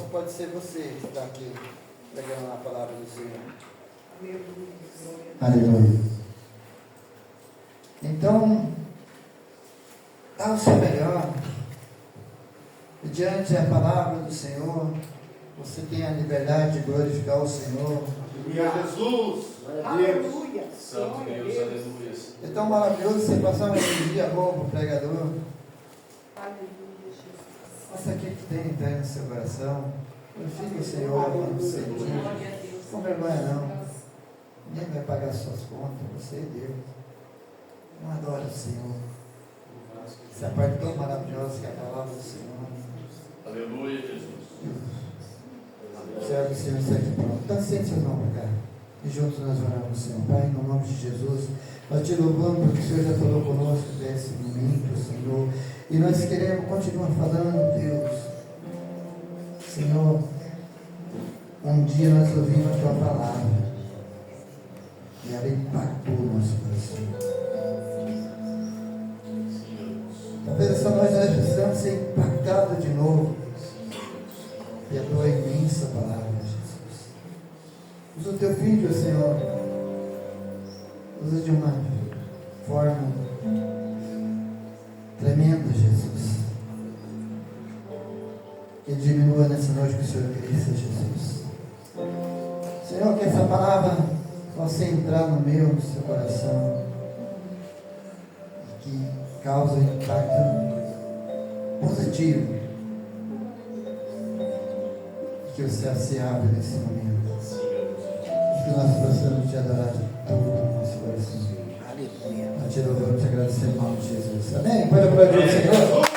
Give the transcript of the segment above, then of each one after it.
pode ser você que está aqui pregando a palavra do Senhor. Aleluia. Então, dá o seu melhor. E diante da palavra do Senhor, você tem a liberdade de glorificar o Senhor. Aleluia, Jesus. Aleluia. Santo Deus, aleluia. É tão maravilhoso você passar uma energia boa para o pregador. Aleluia, Jesus. Nossa, o que tem no seu coração? Glorifique o Senhor quando você diz. Com vergonha não. Ninguém vai pagar suas contas, você e Deus. Não adora o Senhor. Essa é a parte tão maravilhosa que é a palavra do Senhor. Aleluia, Jesus. Servo do Senhor está aqui pronto. Então sente seu nome para cá. E juntos nós oramos, Senhor. Pai, no nome de Jesus, nós te louvamos porque o Senhor já falou conosco desse momento, Senhor. E nós queremos continuar falando, Deus. Senhor, um dia nós ouvimos a tua palavra. E ela impactou o nosso coração. Talvez essa noite nós precisamos ser impactados de novo pela tua imensa palavra, Jesus. Usa o teu filho, Senhor. Usa de uma forma tremenda, Jesus. Que diminua nessa noite que o Senhor cresça, Jesus. Senhor, que essa palavra possa entrar no meu, no seu coração, que causa um impacto positivo, que o céu se abre nesse momento, que nós possamos te adorar de todo o nosso coração. Aleluia. Nós te louvamos e te agradecemos em nome de Jesus. Amém? Pode aplaudir o Senhor.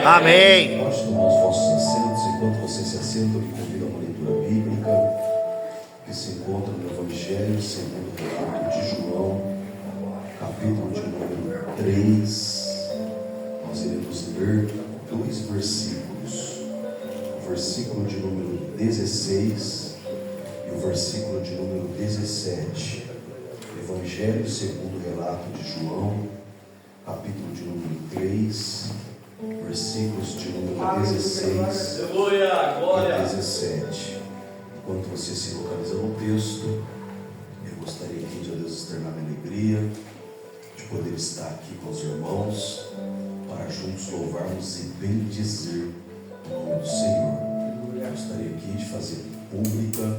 Amém. Pode tomar os vossos assentos. Enquanto vocês se assentam, eu convido a uma leitura bíblica que se encontra no Evangelho segundo o relato de João, capítulo de número 3. Nós iremos ler 2 versículos, o versículo de número 16 e o versículo de número 17. Evangelho segundo o relato de João, capítulo de número 3, versículos de número 16 e 17. Enquanto você se localiza no texto, eu gostaria aqui de Deus externar minha alegria de poder estar aqui com os irmãos para juntos louvarmos e bendizer o nome do Senhor. Eu gostaria aqui de fazer pública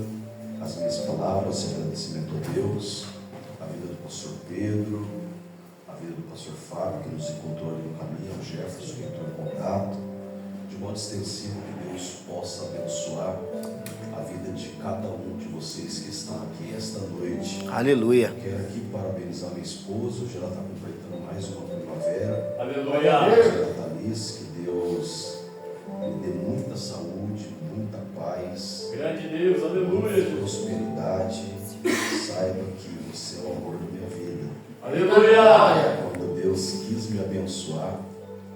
as minhas palavras de agradecimento a Deus, a vida do pastor Pedro, a vida do pastor Fábio, que nos encontrou ali no caminho, o Jefferson, que entrou em contato, de modo extensivo, que Deus possa abençoar a vida de cada um de vocês que estão aqui esta noite. Aleluia. Quero aqui parabenizar minha esposa, hoje ela está completando mais uma primavera. Aleluia. Thalys, que Deus lhe dê muita saúde, muita paz, Grande Deus, aleluia. muita prosperidade. Saiba que você é o amor da minha vida. Aleluia. Quando Deus quis me abençoar,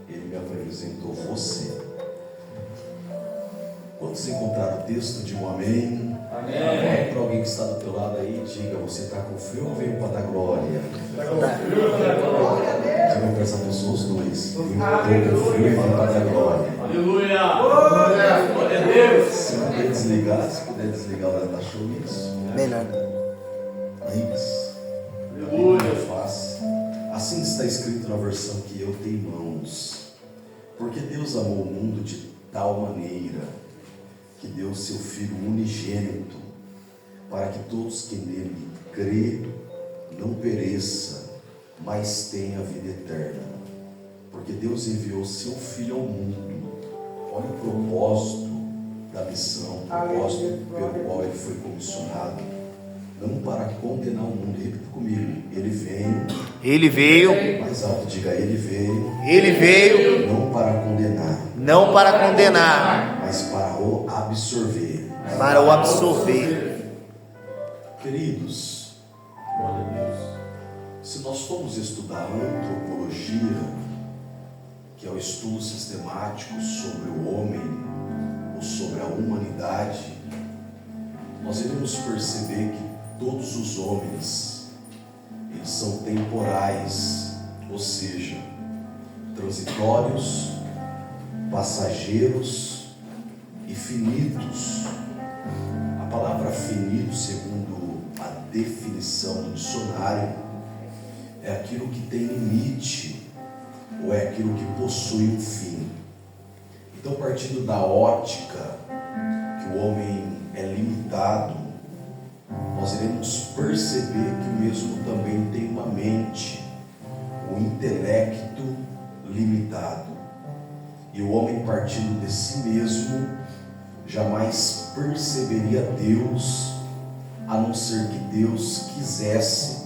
Ele me apresentou você. Quando você encontrar o texto, diga um amém. Amém. Para alguém que está do teu lado aí, diga: você está com frio ou veio para dar glória? Diga para essa pessoa os dois: eu estou com frio e veio para dar glória. Aleluia. Glória a Deus. Se puder desligar o da show, isso. Melhor. Isso. Aleluia. Faz. Assim está escrito na versão que eu tenho em mãos. Porque Deus amou o mundo de tal maneira que deu seu Filho unigênito, para que todos que nele crê não pereça, mas tenha a vida eterna. Porque Deus enviou seu Filho ao mundo. Olha o propósito da missão, o propósito pelo qual ele foi comissionado. Não para condenar o mundo. Repita comigo: Ele veio. Mais alto, diga: Ele veio. Não para condenar. Não para condenar, Mas para o absorver. para o absorver. Queridos, se nós formos estudar a antropologia, que é o estudo sistemático sobre o homem ou sobre a humanidade, nós iremos perceber que todos os homens, eles são temporais, ou seja, transitórios, passageiros e finitos. A palavra finito, segundo a definição do dicionário, é aquilo que tem limite, ou é aquilo que possui um fim. Então, partindo da ótica que o homem é limitado, nós iremos perceber que o mesmo também tem uma mente, um intelecto limitado. E o homem, partindo de si mesmo, jamais perceberia Deus, a não ser que Deus quisesse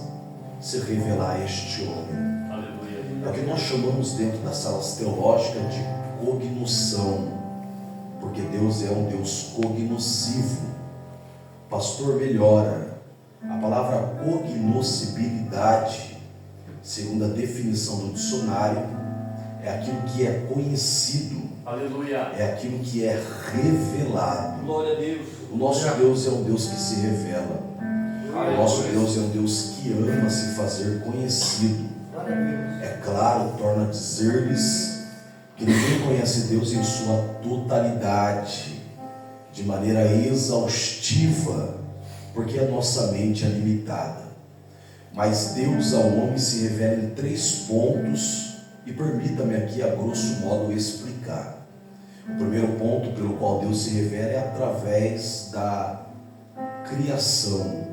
se revelar a este homem. É o que nós chamamos dentro das salas teológicas de cognosção, porque Deus é um Deus cognoscivo. Pastor, melhora. A palavra cognoscibilidade, segundo a definição do dicionário, é aquilo que é conhecido. Aleluia. É aquilo que é revelado. Glória a Deus. O nosso Deus é um Deus que se revela. O nosso Deus é um Deus que ama se fazer conhecido. É claro, torna a dizer-lhes que ninguém conhece Deus em sua totalidade, de maneira exaustiva, porque a nossa mente é limitada. Mas Deus ao homem se revela em 3 pontos, e permita-me aqui a grosso modo explicar. O primeiro ponto pelo qual Deus se revela é através da criação,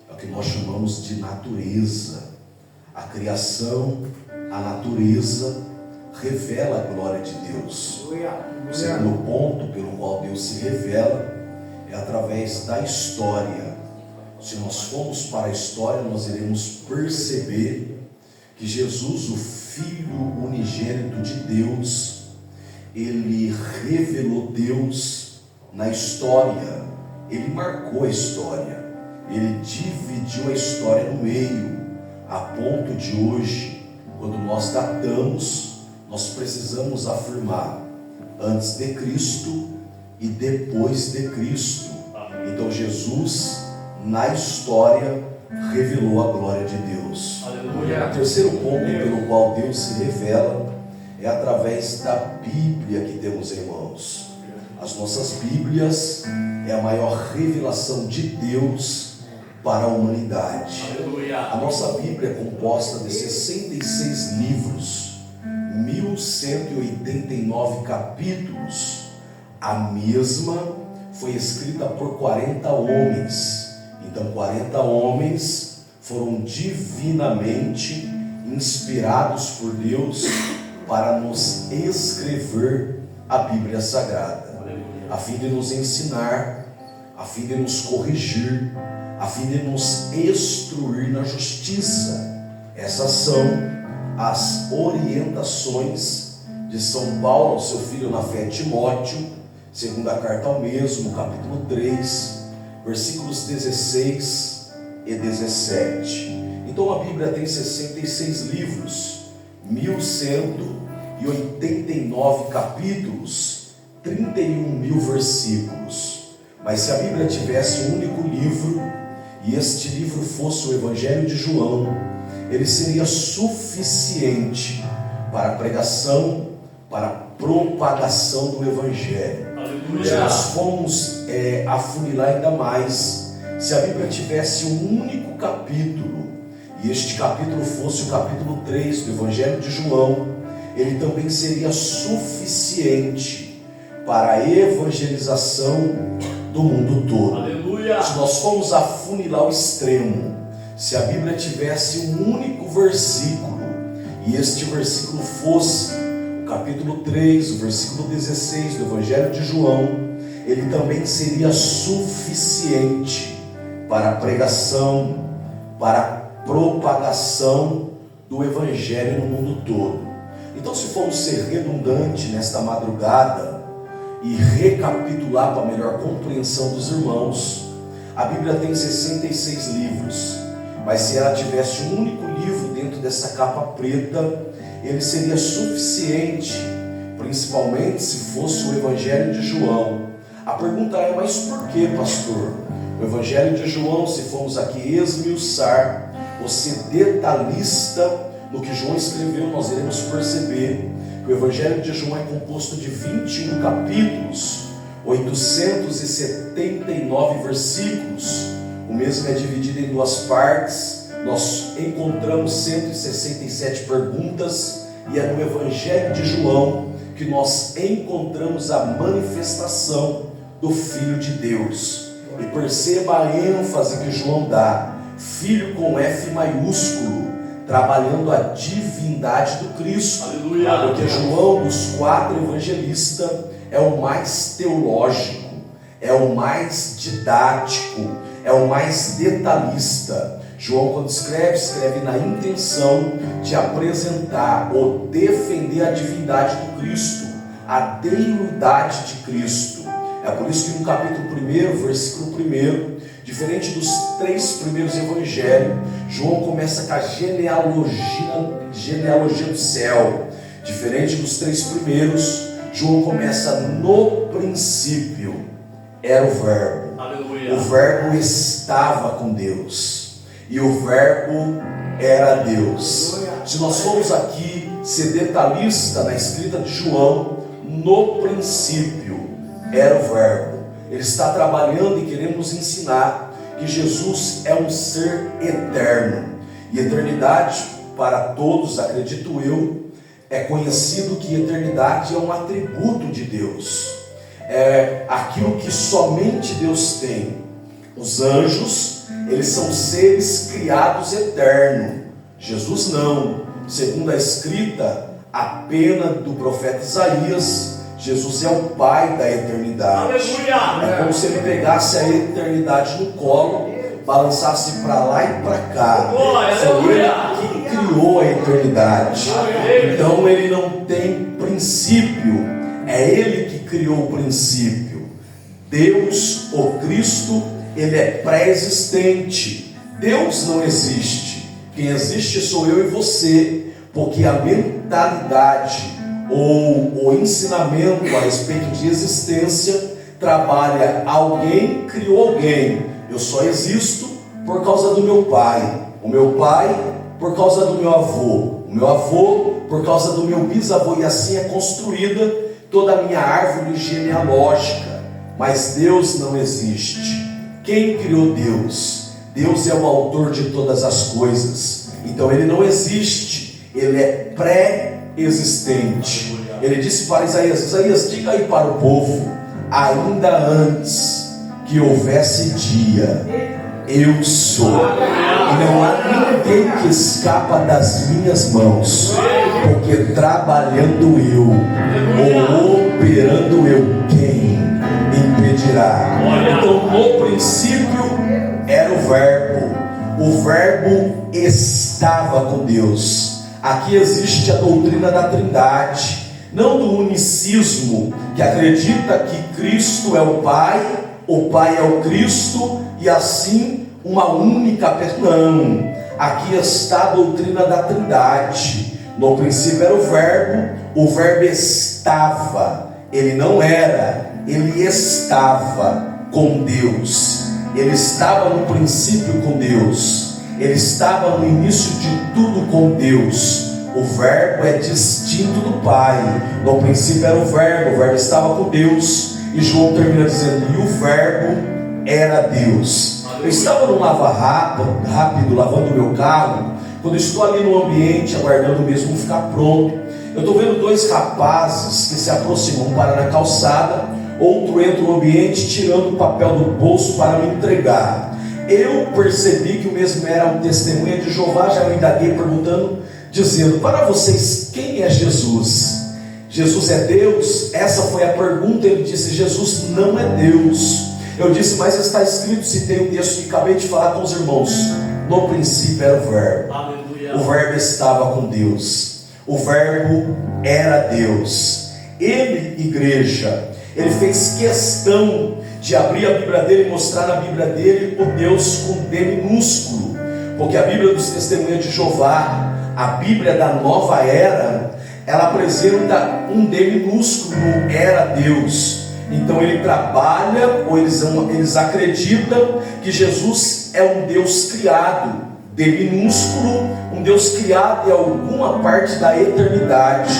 é o que nós chamamos de natureza. A criação, a natureza revela a glória de Deus. O segundo ponto pelo qual Deus se revela é através da história. Se nós formos para a história, nós iremos perceber que Jesus, o Filho unigênito de Deus, ele revelou Deus na história. Ele marcou a história. Ele dividiu a história no meio, a ponto de hoje, quando nós datamos, nós precisamos afirmar antes de Cristo e depois de Cristo. Então Jesus, na história, revelou a glória de Deus. Aleluia. O terceiro ponto pelo qual Deus se revela é através da Bíblia que temos em mãos. As nossas Bíblias é a maior revelação de Deus para a humanidade. Aleluia. A nossa Bíblia é composta de 66 livros, 1189 capítulos. A mesma foi escrita por 40 homens. Então 40 homens foram divinamente inspirados por Deus para nos escrever a Bíblia Sagrada, a fim de nos ensinar, a fim de nos corrigir, a fim de nos instruir na justiça. Essas são as orientações de São Paulo ao seu filho na fé, Timóteo, segunda carta ao mesmo, capítulo 3, versículos 16 e 17. Então a Bíblia tem 66 livros, 1189 capítulos, 31.000 versículos. Mas se a Bíblia tivesse um único livro, e este livro fosse o Evangelho de João, ele seria suficiente para a pregação, para a propagação do Evangelho. Aleluia. Se nós formos afunilar ainda mais, se a Bíblia tivesse um único capítulo, e este capítulo fosse o capítulo 3 do Evangelho de João, ele também seria suficiente para a evangelização do mundo todo. Aleluia. Se nós formos afunilar ao extremo, se a Bíblia tivesse um único versículo, e este versículo fosse o capítulo 3, o versículo 16 do Evangelho de João, ele também seria suficiente para a pregação, para a propagação do Evangelho no mundo todo. Então, se formos ser redundante nesta madrugada e recapitular para a melhor compreensão dos irmãos, a Bíblia tem 66 livros, mas se ela tivesse um único livro dentro dessa capa preta, ele seria suficiente principalmente se fosse o Evangelho de João. A pergunta é, mas por que, pastor? O Evangelho de João, se formos aqui esmiuçar, ou ser detalhista no que João escreveu, nós iremos perceber que o Evangelho de João é composto de 21 capítulos, 879 versículos. O mesmo é dividido em duas partes. Nós encontramos 167 perguntas, e é no Evangelho de João que nós encontramos a manifestação do Filho de Deus. E perceba a ênfase que João dá: Filho com F maiúsculo, trabalhando a divindade do Cristo. Aleluia. Porque João, dos 4 evangelistas, é o mais teológico, é o mais didático, é o mais detalhista. João, quando escreve na intenção de apresentar ou defender a divindade do Cristo, a deidade de Cristo. É por isso que no capítulo 1, versículo 1, diferente dos 3 primeiros evangelhos, João começa com a genealogia do céu. Diferente dos 3 primeiros, João começa: no princípio era o Verbo. Aleluia. O Verbo estava com Deus, e o Verbo era Deus. Se nós formos aqui ser detalhista na escrita de João, no princípio era o Verbo. Ele está trabalhando e querendo nos ensinar que Jesus é um ser eterno. E eternidade, para todos, acredito eu, é conhecido que eternidade é um atributo de Deus. É aquilo que somente Deus tem. Os anjos, eles são seres criados eternos. Jesus não. Segundo a escrita, a pena do profeta Isaías, Jesus é o Pai da eternidade. Aleluia. É como se ele pegasse a eternidade no colo, balançasse para lá e para cá. Foi ele que criou a eternidade. Então ele não tem princípio, é ele que criou o princípio. Deus, o Cristo, ele é pré-existente. Deus não existe. Quem existe sou eu e você, porque a mentalidade ou o ensinamento a respeito de existência trabalha: alguém criou alguém. Eu só existo por causa do meu pai, o meu pai por causa do meu avô, o meu avô por causa do meu bisavô, e assim é construída toda a minha árvore genealógica. Mas Deus não existe. Quem criou Deus? Deus é o autor de todas as coisas. Então ele não existe, ele é pré-existente. Ele disse para Isaías: Isaías, diga aí para o povo: ainda antes que houvesse dia, eu sou. E não há ninguém que escapa das minhas mãos, porque trabalhando eu, ou operando eu, quem me impedirá? Então no princípio era o Verbo estava com Deus. Aqui existe a doutrina da Trindade, não do unicismo, que acredita que Cristo é o Pai é o Cristo, e assim uma única pessoa. Não, aqui está a doutrina da Trindade. No princípio era o Verbo estava, ele não era, ele estava com Deus, ele estava no princípio com Deus, ele estava no início de tudo com Deus. O Verbo é distinto do Pai. No princípio era o Verbo estava com Deus. E João termina dizendo: e o Verbo era Deus. Eu estava num rápido, lavando o meu carro, quando estou ali no ambiente, aguardando mesmo ficar pronto. Eu estou vendo 2 rapazes que se aproximam, um para na calçada, outro entra no ambiente tirando o papel do bolso para me entregar. Eu percebi que o mesmo era um testemunha de Jeová. Já me indaguei perguntando, dizendo: para vocês, quem é Jesus? Jesus é Deus? Essa foi a pergunta. Ele disse: Jesus não é Deus. Eu disse: mas está escrito, citei o texto que acabei de falar com os irmãos: no princípio era o Verbo. Aleluia. O Verbo estava com Deus, o Verbo era Deus. Ele, igreja, ele fez questão de abrir a Bíblia dele e mostrar na Bíblia dele o Deus com D minúsculo, porque a Bíblia dos Testemunhas de Jeová, a Bíblia da nova era, ela apresenta um D minúsculo no era Deus. Então ele trabalha, ou eles acreditam que Jesus é um Deus criado, D minúsculo, um Deus criado em alguma parte da eternidade.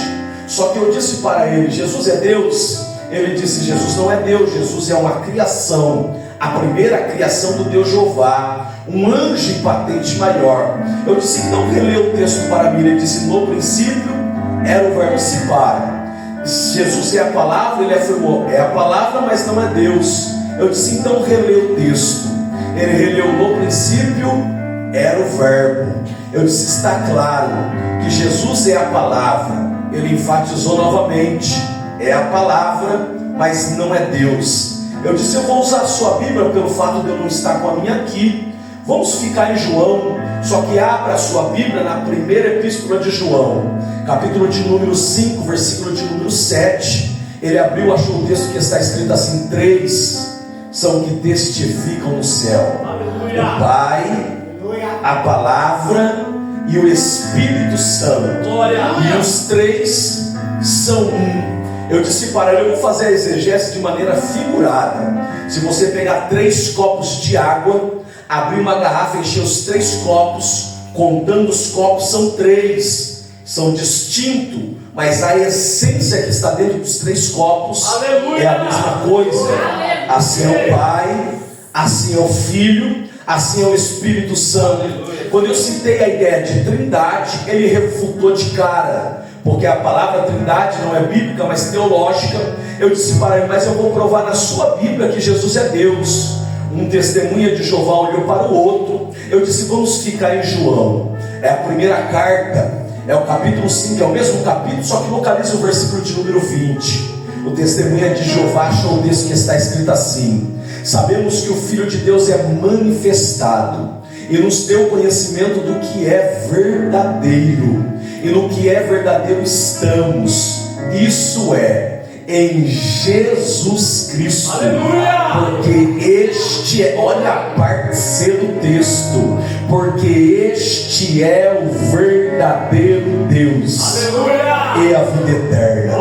Só que eu disse para ele: Jesus é Deus? Ele disse: Jesus não é Deus, Jesus é uma criação, a primeira criação do Deus Jeová, um anjo em patente maior. Eu disse: então relê o texto para mim. Ele disse: no princípio era o verbo se para. Jesus é a palavra, ele afirmou: é a palavra, mas não é Deus. Eu disse: então relê o texto. Ele releu: no princípio era o verbo. Eu disse: está claro que Jesus é a palavra. Ele enfatizou novamente: é a palavra, mas não é Deus. Eu disse: eu vou usar a sua Bíblia pelo fato de eu não estar com a minha aqui. Vamos ficar em João, só que abra a sua Bíblia na primeira epístola de João, capítulo de número 5, versículo de número 7. Ele abriu, achou o texto que está escrito assim: 3 são que testificam no céu: o Pai, a Palavra e o Espírito Santo. E os 3 são um. Eu disse para ele: eu vou fazer a exegese de maneira figurada. Se você pegar 3 copos de água, abrir uma garrafa e encher os 3 copos, contando os copos, são 3, são distintos, mas a essência que está dentro dos 3 copos é a mesma coisa. Assim é o Pai, assim é o Filho, assim é o Espírito Santo. Quando eu citei a ideia de trindade, ele refutou de cara, porque a palavra trindade não é bíblica, mas teológica. Eu disse para ele: mas eu vou provar na sua Bíblia que Jesus é Deus. Um testemunha de Jeová olhou para o outro. Eu disse: vamos ficar em João. É a primeira carta, é o capítulo 5, é o mesmo capítulo, só que localiza o versículo de número 20. O testemunha de Jeová achou o texto que está escrito assim: sabemos que o Filho de Deus é manifestado e nos deu conhecimento do que é verdadeiro, e no que é verdadeiro estamos, isso é, em Jesus Cristo. Aleluia! Porque este é, olha a parte C do texto, porque este é o verdadeiro Deus. Aleluia! E a vida eterna.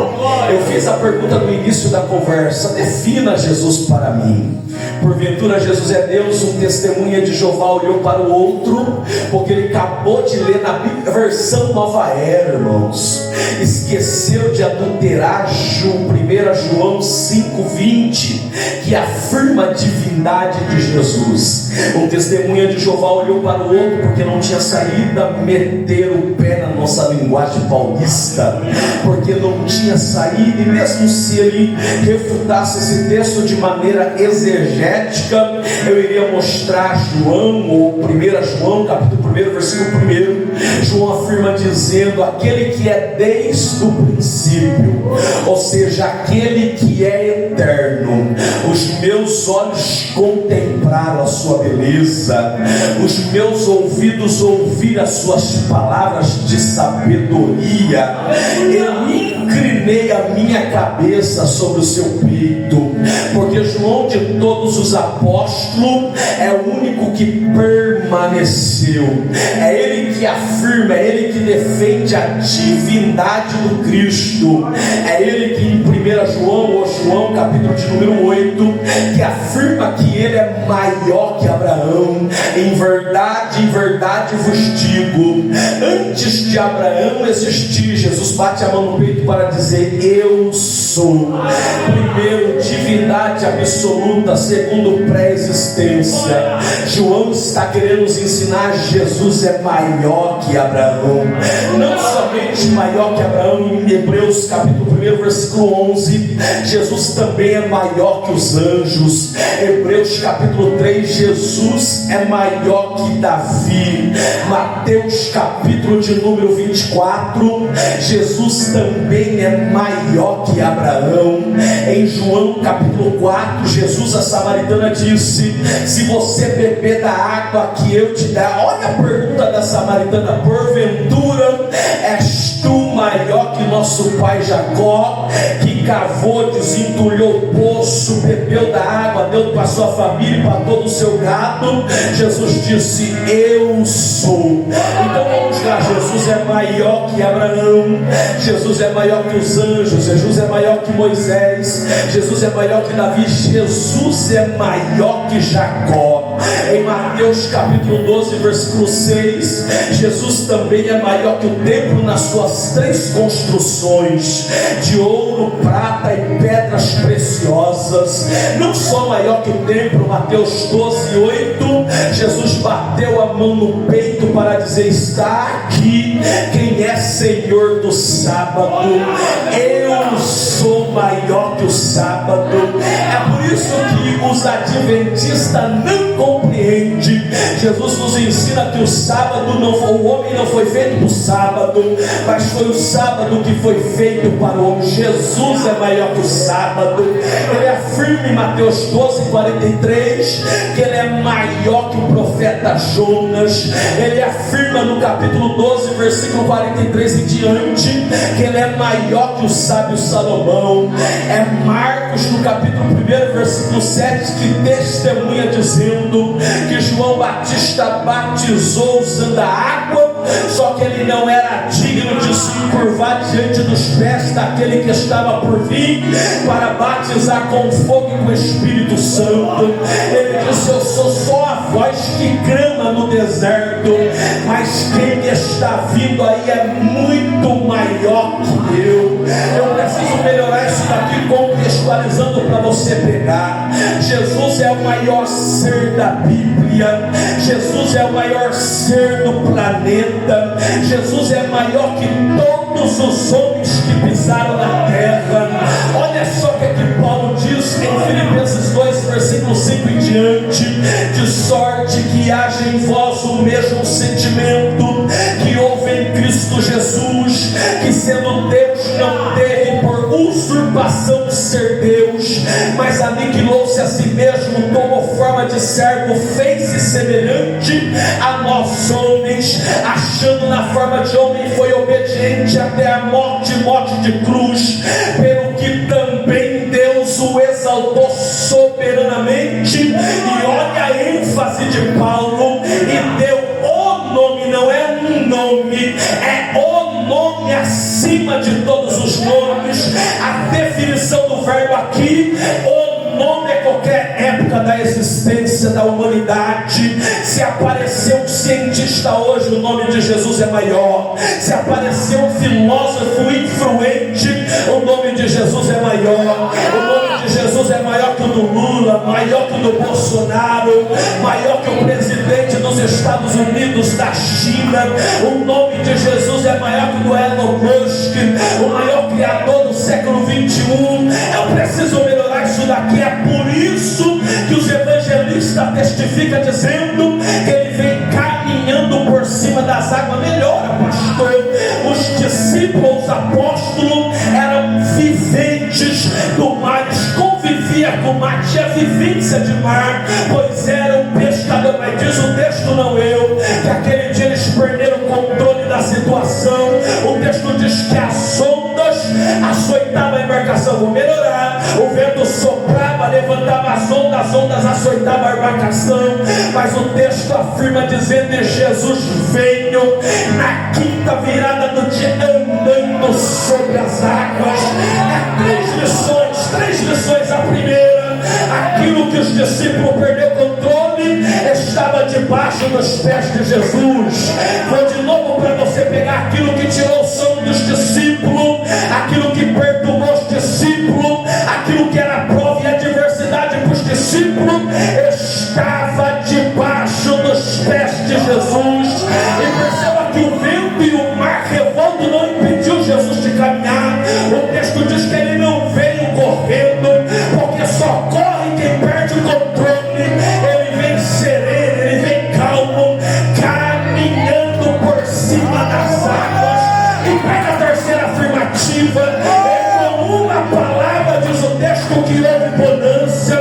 Eu fiz a pergunta no início da conversa: defina Jesus para mim. Porventura Jesus é Deus? Um testemunha de Jeová olhou para o outro, porque ele acabou de ler na Bíblia, versão Nova Era, irmãos. Esqueceu de adulterar 1 João 5,20, que afirma a divindade de Jesus. Um testemunha de Jeová olhou para o outro, porque não tinha saída, meter o pé na nossa linguagem paulista, porque não tinha saída. E mesmo se ele refutasse esse texto de maneira exegética, eu iria mostrar João, ou 1 João, capítulo 1, versículo 1. João afirma dizendo: aquele que é desde o princípio, ou seja, aquele que é eterno. Os meus olhos contemplaram a sua beleza, os meus ouvidos ouviram as suas palavras de sabedoria. Eu inclinei a minha cabeça sobre o seu peito, porque João, de todos os apóstolos, é o único que permaneceu. É ele que afirma, é ele que defende a divindade do Cristo. É ele que em 1 João, ou João capítulo de número 8, que afirma que ele é maior que Abraão. Em verdade vos digo, antes de Abraão existir, Jesus bate a mão no peito para dizer: eu sou. Primeiro, divindade absoluta. Segundo, pré-existência. João está querendo nos ensinar: Jesus é maior que Abraão. Não somente maior que Abraão. Em Hebreus capítulo 1, versículo 11, Jesus também é maior que os anjos. Hebreus capítulo 3, Jesus é maior que Davi. Mateus capítulo de número 24, Jesus também é maior que Abraão. Em João capítulo 4, Jesus a samaritana disse: se você beber da água que eu te dar. Olha a pergunta da samaritana: porventura és tu maior maior que nosso pai Jacó, que cavou, desentulhou o poço, bebeu da água, deu para sua família e para todo o seu gado. Jesus disse: eu sou. Então vamos lá, Jesus é maior que Abraão, Jesus é maior que os anjos, Jesus é maior que Moisés, Jesus é maior que Davi, Jesus é maior que Jacó. Em Mateus capítulo 12, versículo 6, Jesus também é maior que o templo nas suas 3 construções, de ouro, prata e pedras preciosas. Não só maior que o templo, Mateus 12, 8, Jesus bateu a mão no peito para dizer: está aqui quem é Senhor do sábado. Eu sou maior que o sábado. É por isso que os adventistas não compreendem. Jesus nos ensina que o sábado o homem não foi feito para o sábado, mas foi o sábado que foi feito para o homem. Jesus é maior que o sábado. Ele afirma em Mateus 12, 43 que ele é maior que o profeta Jonas. Ele afirma no capítulo 12, versículo 43 em diante, que ele é maior que o sábio Salomão. É Marcos no capítulo 1, versículo 7, que testemunha dizendo que João Batista batizou usando a água, só que ele não era digno de se curvar diante dos pés daquele que estava por vir para batizar com fogo e com o Espírito Santo. Ele disse: eu sou só a voz que clama no deserto, mas quem está vindo aí é muito maior que eu. Eu preciso melhorar isso daqui, contextualizando para você pegar. Jesus é o maior ser da Bíblia, Jesus é o maior ser do planeta, Jesus é maior que todos os homens que pisaram na terra. Olha só o que Paulo diz em Filipenses 2, versículo 5 em diante: de sorte que haja em vós o mesmo sentimento que houve em Cristo Jesus, que sendo Deus não teve por usurpação ser Deus, mas aniquilou-se a si mesmo, tomou forma de servo, fez-se semelhante a nós homens, achando na forma de homem, foi obediente até a morte de cruz, pelo que também Deus o exaltou soberanamente. E olha a ênfase de Paulo: e deu o nome, não é um nome, é o nome acima de todos os nomes. A definição do verbo aqui: o nome é qualquer época da existência da humanidade. Se apareceu um cientista hoje, o nome de Jesus é maior. Se apareceu um filósofo influente, o nome de Jesus é maior. O nome de Jesus é maior que o do Lula, maior que o do Bolsonaro, maior que o presidente dos Estados Unidos, da China. O nome de Jesus é maior que o do Elon Musk, o maior criador do século 21. Eu preciso melhorar isso daqui. É por isso que os evangelistas testificam dizendo que ele vem caminhando por cima das águas. Melhora, pastor. Os discípulos, os apóstolos eram viventes do mar, eles conviviam com o mar, tinha vivência de mar, pois eram pescadores. Mas diz o texto, não eu, que aquele dia eles perderam o controle da situação. O texto diz que as ondas açoitavam a embarcação. Vou melhorar. O vento soprava, levantava as ondas açoitavam a embarcação. Mas o texto afirma dizendo: e Jesus veio na quinta virada do dia andando sobre as águas. Três lições. A primeira: aquilo que os discípulos perderam o controle estava debaixo dos pés de Jesus. Vou de novo para você pegar aquilo que tirou o sono dos discípulos, aquilo que perturbou os discípulos, aquilo que era prova e adversidade para os discípulos, estava debaixo dos pés de Jesus. E perceba que o vento e o mar revolto não impediu Jesus de caminhar. O texto diz que ele não veio correndo, porque só corre quem perde o controle. Ele vem sereno, ele vem calmo, caminhando por cima das águas. E pega a terceira afirmativa: é com uma palavra, diz o texto, que houve bonança.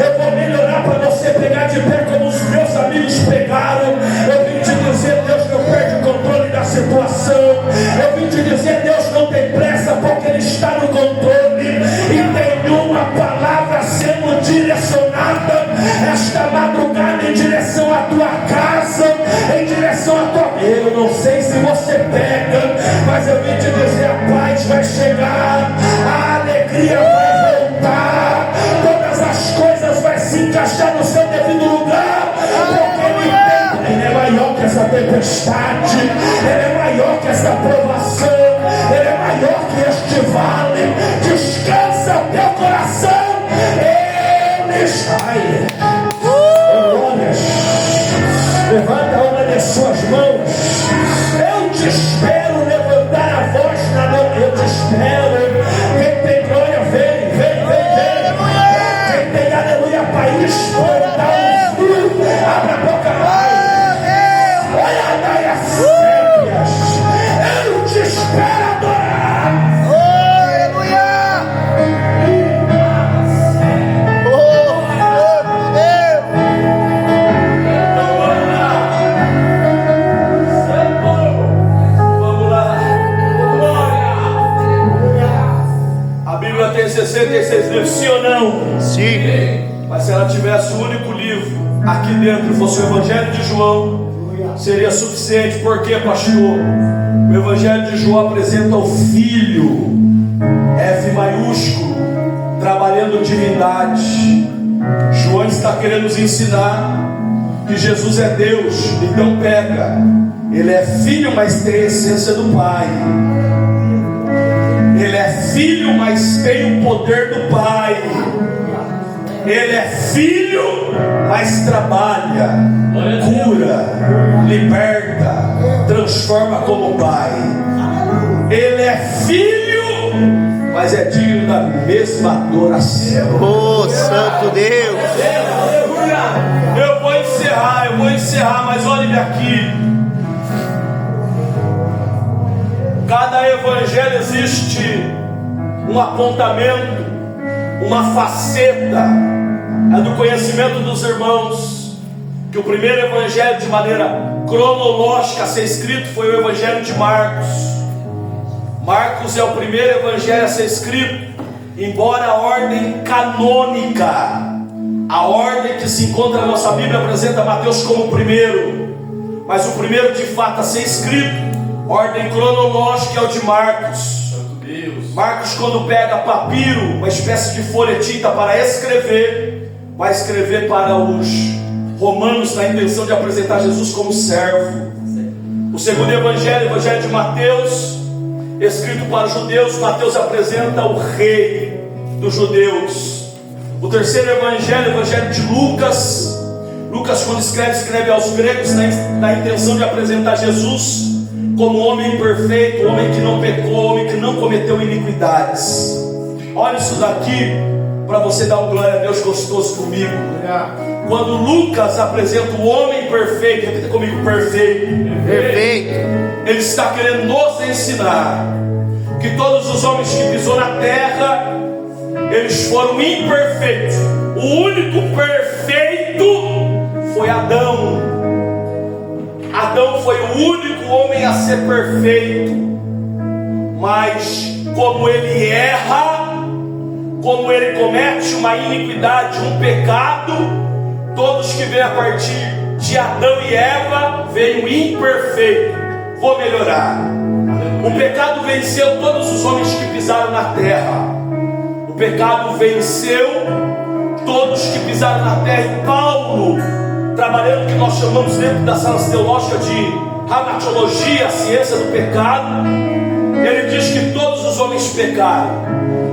Eu vou melhorar para você pegar de pé como os meus amigos pegaram. Eu vim te dizer: Deus não perde o controle controle e tem uma palavra sendo direcionada esta madrugada em direção à tua casa, em direção à tua vida. Eu não sei se você pega, mas eu vim te dizer: a paz vai chegar, a alegria vai voltar, todas as coisas vai se encaixar no seu devido lugar, porque Ele é maior que essa tempestade, Ele é maior que essa provação, Ele é maior que este vale. Descansa o teu coração, Ele sai. Levanta uma de suas mãos. Eu te espero levantar a voz na mão. Eu te espero. Quem tem glória, vem, vem, vem, vem. Quem tem aleluia para exportar o fruto, abre a boca mais. Olha daí as sépias. Eu te espero adorar. Tem 66 livros, sim ou não? Sim. Mas se ela tivesse o único livro aqui dentro, fosse o Evangelho de João, seria suficiente. Por quê, pastor? O Evangelho de João apresenta o Filho, F maiúsculo, trabalhando divindade. João está querendo nos ensinar que Jesus é Deus. Então pega, Ele é Filho, mas tem a essência do Pai. Ele é Filho, mas tem o poder do Pai. Ele é Filho, mas trabalha, cura, liberta, transforma como Pai. Ele é Filho, mas é digno da mesma adoração. Oh, Santo Deus. Eu vou encerrar, mas olhe-me aqui. Cada evangelho existe um apontamento, uma faceta, é do conhecimento dos irmãos, que o primeiro evangelho de maneira cronológica a ser escrito foi o evangelho de Marcos. Marcos é o primeiro evangelho a ser escrito, embora a ordem canônica, a ordem que se encontra na nossa Bíblia apresenta Mateus como o primeiro, mas o primeiro de fato a ser escrito, ordem cronológica, é o de Marcos. Marcos, quando pega papiro, uma espécie de folhetinta para escrever, vai escrever para os romanos na intenção de apresentar Jesus como servo. O segundo evangelho, o evangelho de Mateus, escrito para os judeus, Mateus apresenta o rei dos judeus. O terceiro evangelho, o evangelho de Lucas, quando escreve aos gregos na intenção de apresentar Jesus como homem perfeito, homem que não pecou, homem que não cometeu iniquidades. Olha isso daqui, para você dar um glória a Deus gostoso comigo. Quando Lucas apresenta o homem perfeito, repita comigo: perfeito. Perfeito. Ele está querendo nos ensinar que todos os homens que pisou na terra, eles foram imperfeitos. O único perfeito foi Adão. Adão foi o único homem a ser perfeito, mas como ele erra, como ele comete uma iniquidade, um pecado, todos que vêm a partir de Adão e Eva veem o imperfeito. Vou melhorar. O pecado venceu todos os homens que pisaram na terra. O pecado venceu todos que pisaram na terra. E Paulo, trabalhando o que nós chamamos dentro da sala teológica de ramatologia, a ciência do pecado, ele diz que todos os homens pecaram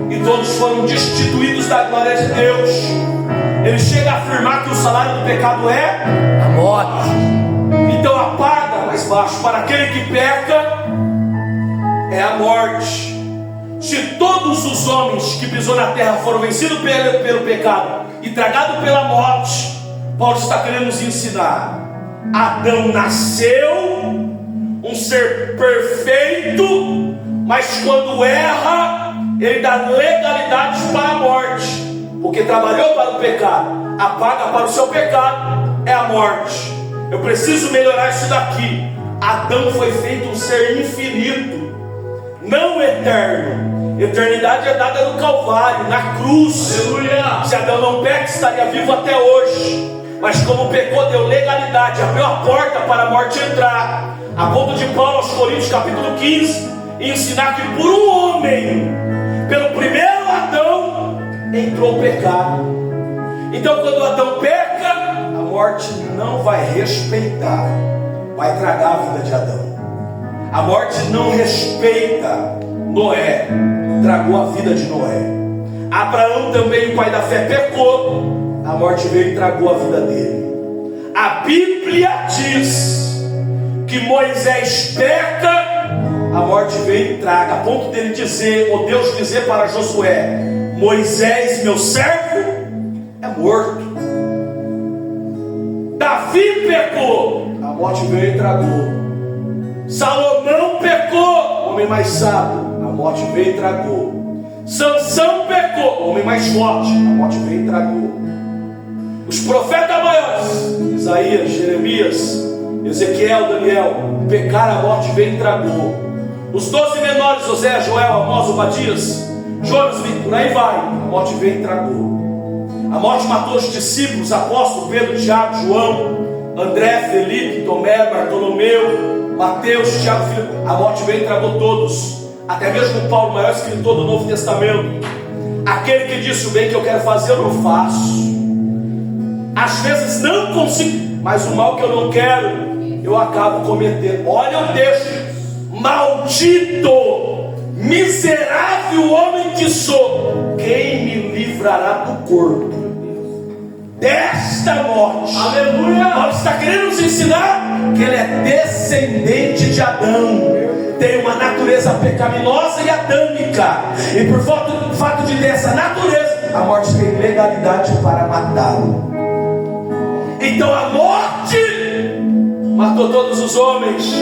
e todos foram destituídos da glória de Deus. Ele chega a afirmar que o salário do pecado é A morte. então a paga mais baixo para aquele que peca é a morte. Se todos os homens que pisou na terra foram vencidos pelo pecado e tragados pela morte, Paulo está querendo nos ensinar: Adão nasceu um ser perfeito, mas quando erra, ele dá legalidade para a morte, porque trabalhou para o pecado. A paga para o seu pecado é a morte. Eu preciso melhorar isso daqui. Adão foi feito um ser infinito, não eterno. Eternidade é dada no Calvário, na cruz. Aleluia. Se Adão não peca, estaria vivo até hoje. Mas como pecou, deu legalidade, abriu a porta para a morte entrar. A ponto de Paulo aos Coríntios capítulo 15 ensinar que por um homem, pelo primeiro Adão, entrou o pecado. Então quando Adão peca, a morte não vai respeitar, vai tragar a vida de Adão. A morte não respeita Noé, tragou a vida de Noé. Abraão também, o pai da fé, pecou, a morte veio e tragou a vida dele. A Bíblia diz que Moisés peca, a morte veio e traga, a ponto dele dizer, ou Deus dizer para Josué: Moisés, meu servo, é morto. Davi pecou, a morte veio e tragou. Salomão pecou, homem mais sábio, a morte veio e tragou. Sansão pecou, homem mais forte, a morte veio e tragou. Os profetas maiores, Isaías, Jeremias, Ezequiel, Daniel, pecaram, a morte veio e tragou. Os 12 menores, José, Joel, Amós, Obadias, Jonas, por aí vai, a morte veio e tragou. A morte matou os discípulos, apóstolos, Pedro, Tiago, João, André, Felipe, Tomé, Bartolomeu, Mateus, Tiago, Filipe. A morte veio e tragou todos. Até mesmo Paulo, o maior escritor do Novo Testamento, aquele que disse: o bem que eu quero fazer eu não faço, às vezes não consigo, mas o mal que eu não quero eu acabo cometendo. Olha o texto: maldito, miserável homem que sou, quem me livrará do corpo desta morte? Aleluia! Paulo está querendo nos ensinar que ele é descendente de Adão, tem uma natureza pecaminosa e adâmica, e por fato de ter essa natureza, a morte tem legalidade para matá-lo. Então a morte matou todos os homens,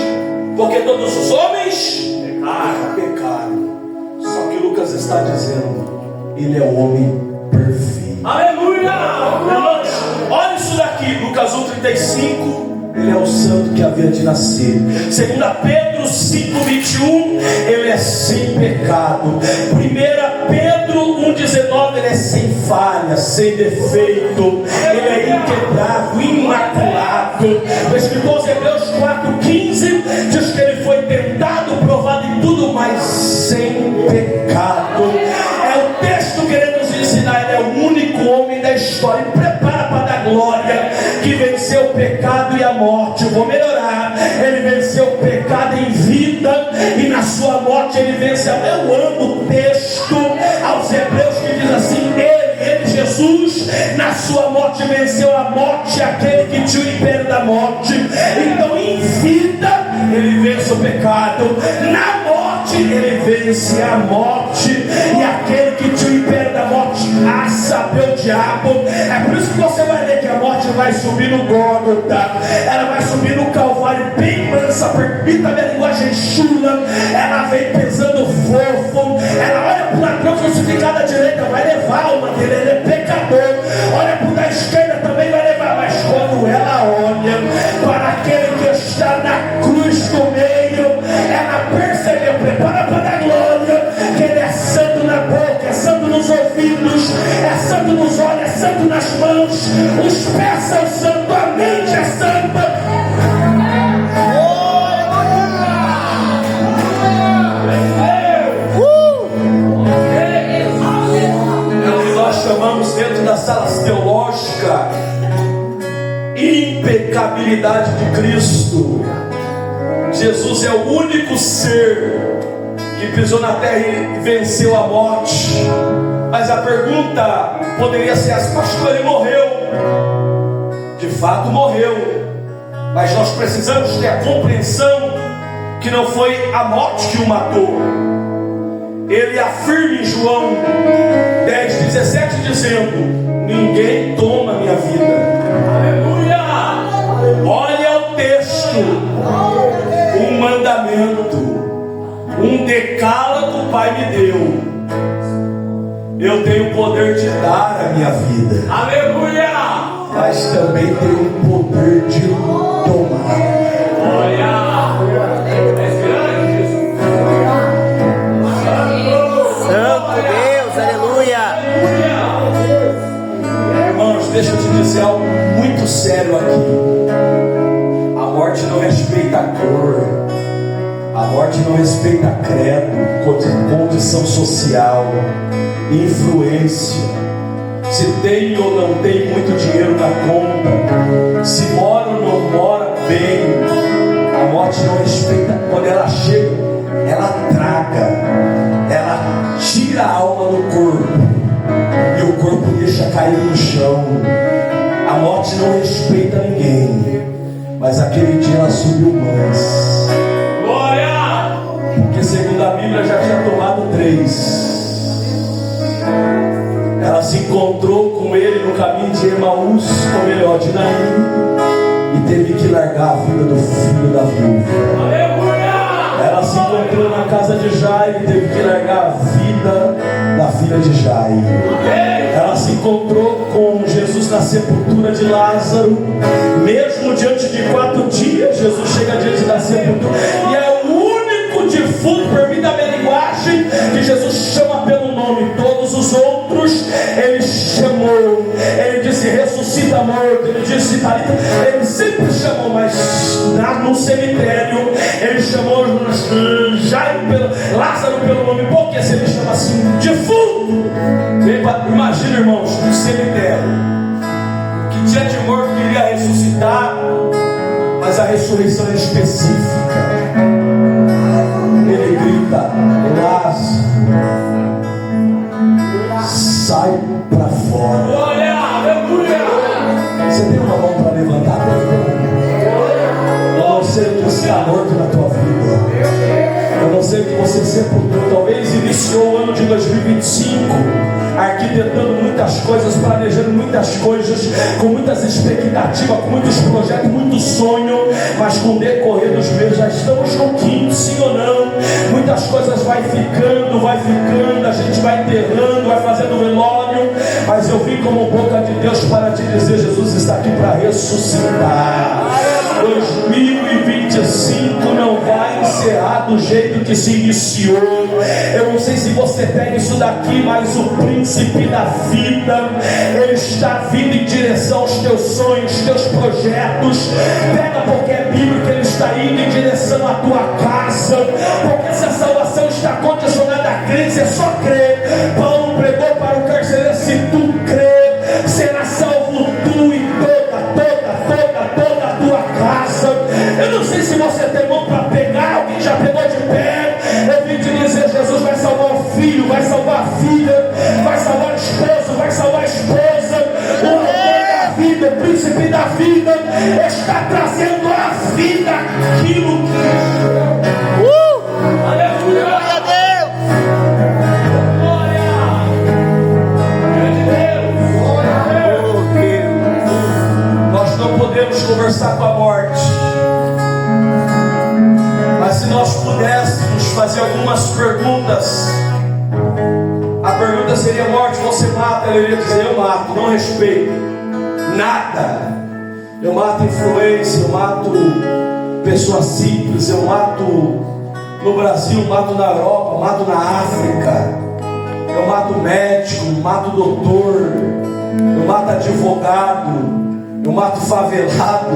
porque todos os homens pecaram. Só que Lucas está dizendo: ele é o homem perfeito. Aleluia! Olha isso daqui, Lucas 1,35. Ele é o santo que havia de nascer. 2 Pedro 5,21. Ele é sem pecado. 1 Pedro 1,19. Ele é sem falha, sem defeito. Ele é inquebrável, imaculado. O escritor de Hebreus 4,15 diz que ele foi tentado, provado em tudo, mas sem pecado. É o texto querendo nos ensinar. Ele é o único homem da história. Prepara para dar glória, que venceu o pecado e a morte. Vou melhorar. Ele venceu o pecado em vida, e na sua morte ele vence. Eu amo o texto aos Hebreus que diz assim: ele, Jesus, na sua morte venceu a morte, aquele que tinha o império da morte. Então em vida ele vence o pecado, na morte ele vence a morte, e aquele que tinha o império da morte, a saber o diabo. É por isso que você vai ler que a morte vai subir no Gólgota, ela vai subir no Calvário bem mansa, permita a minha linguagem chula, ela vem pesando fofo, ela olha para o ladrão crucificado à direita, vai levar a alma dele, ele é pecador. Olha para o da esquerda, também vai levar, mas quando ela olha para aquele que está na cruz do meio, ela percebeu, prepara para dar glória, que ele é santo na boca, é santo nos ouvidos, é santo nos olhos, é santo nas mãos, os pés são santos, a mente é santa. É o que nós chamamos dentro das salas teológicas impecabilidade de Cristo. Jesus é o único ser que pisou na terra e venceu a morte. Mas a pergunta poderia ser essa: pastor, ele morreu. De fato morreu, mas nós precisamos ter a compreensão que não foi a morte que o matou. Ele afirma em João 10,17 dizendo: ninguém toma minha vida. Aleluia! Olha o texto, um mandamento, um decálogo o Pai me deu. Eu tenho o poder de dar a minha vida. Aleluia! Mas também tenho o poder de tomar. Olha! muito sério aqui. A morte não respeita a cor, a morte não respeita credo, condição social, influência, se tem ou não tem muito dinheiro na conta, se mora ou não mora bem. A morte não respeita. Quando ela chega, ela traga, ela tira a alma do corpo e o corpo deixa cair no chão. A morte não respeita ninguém, mas aquele dia ela subiu mais. Glória! Porque segundo a Bíblia já tinha tomado 3. Ela se encontrou com ele no caminho de Emaús, ou melhor, de Naim, e teve que largar a vida do filho da viúva. Aleluia! Ela se encontrou na casa de Jairo e teve que largar a vida da filha de Jairo. Ela se encontrou com Jesus na sepultura de Lázaro. Mesmo diante de 4 dias, Jesus chega diante da sepultura e é o único defunto, por mim da minha linguagem, que Jesus chama pelo nome. Todos os outros ele chamou. Ele disse ressuscita morto, ele disse Talita. Ele sempre chamou, mas no cemitério ele chamou Jairo Lázaro pelo nome. Porque se ele chama assim defunto, imagina, irmãos, um cemitério que tinha de morto queria ressuscitar, mas a ressurreição é específica. Ele grita: Lázaro, sai para fora. Glória! Aleluia! Você tem uma mão para levantar? Eu não sei o que está morto na tua vida. Eu não sei o que você sepultou. Talvez iniciou o ano de 2025 arquitetando muitas coisas, planejando muitas coisas, com muitas expectativas, com muitos projetos, muito sonho, mas com o decorrer dos meses já estamos no quinto, sim ou não? Muitas coisas vai ficando, a gente vai enterrando, vai fazendo velório, mas eu vim como boca de Deus para te dizer: Jesus está aqui para ressuscitar. 2025 não vai encerrar do jeito que se iniciou. Eu não sei se você pega isso daqui, mas o príncipe da vida, ele está vindo em direção aos teus sonhos, teus projetos. Pega, porque é bíblico que ele está indo em direção à tua casa. Porque se a salvação está condicionada a crença, é só crer. Paulo pregou para o carcereiro: se tu crer, será salvo tu e toda a tua casa. Eu não sei se você tem mão para pegar, alguém já pegou de pé. Eu vim te dizer: Jesus vai salvar o filho, vai salvar a filha, vai salvar o esposo, vai salvar a esposa. O rei da vida, o príncipe da vida, está trazendo à vida aquilo que... Aleluia! Glória a Deus. Oh, Deus. Nós não podemos conversar com a morte, mas se nós pudéssemos fazer algumas perguntas, a pergunta seria: morte, você mata? Ele iria dizer: eu mato, não respeito nada. Eu mato influência, eu mato pessoas simples, eu mato no Brasil, mato na Europa, mato na África, eu mato médico, mato doutor, eu mato advogado, eu mato favelado,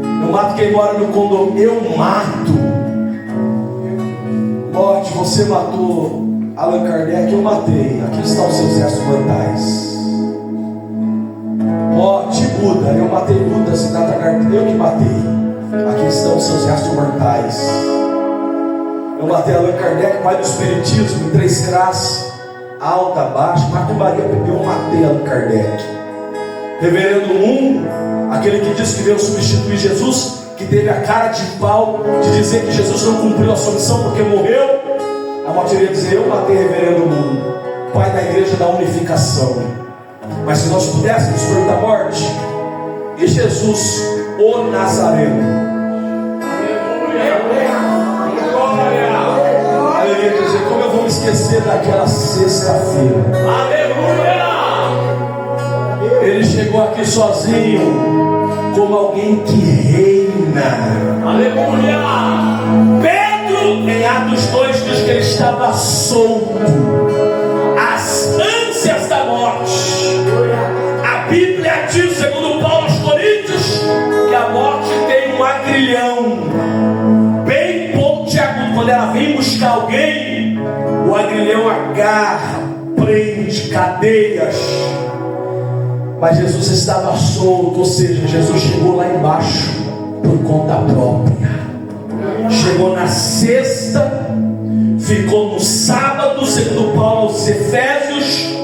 eu mato quem mora no condomínio, eu mato. Morte, você matou Allan Kardec, eu matei. Aqui estão os seus restos mortais. Morte, Buda, eu matei Buda, Siddhartha Gautama, eu que matei. Aqui estão os seus restos mortais. Eu matei Allan Kardec, pai do espiritismo, em 3 classes, alta, baixa, macumbaria, eu matei Allan Kardec. Reverendo 1, aquele que disse que veio substituir Jesus, que teve a cara de pau de dizer que Jesus não cumpriu a sua missão porque morreu. A morte iria dizer: eu matei Reverendo 1, pai da igreja da unificação. Mas se nós pudéssemos perguntar a morte: e Jesus, o Nazareno? Ela iria dizer: como eu vou me esquecer daquela sexta-feira? Aleluia! Ele chegou aqui sozinho, como alguém que reina. Aleluia! Pedro, em Atos 2, diz que ele estava solto, as ânsias da morte. A Bíblia diz, segundo Paulo aos Coríntios, agarra, prende, cadeias. Mas Jesus estava solto, ou seja, Jesus chegou lá embaixo por conta própria. Chegou na sexta, ficou no sábado, segundo Paulo aos Efésios,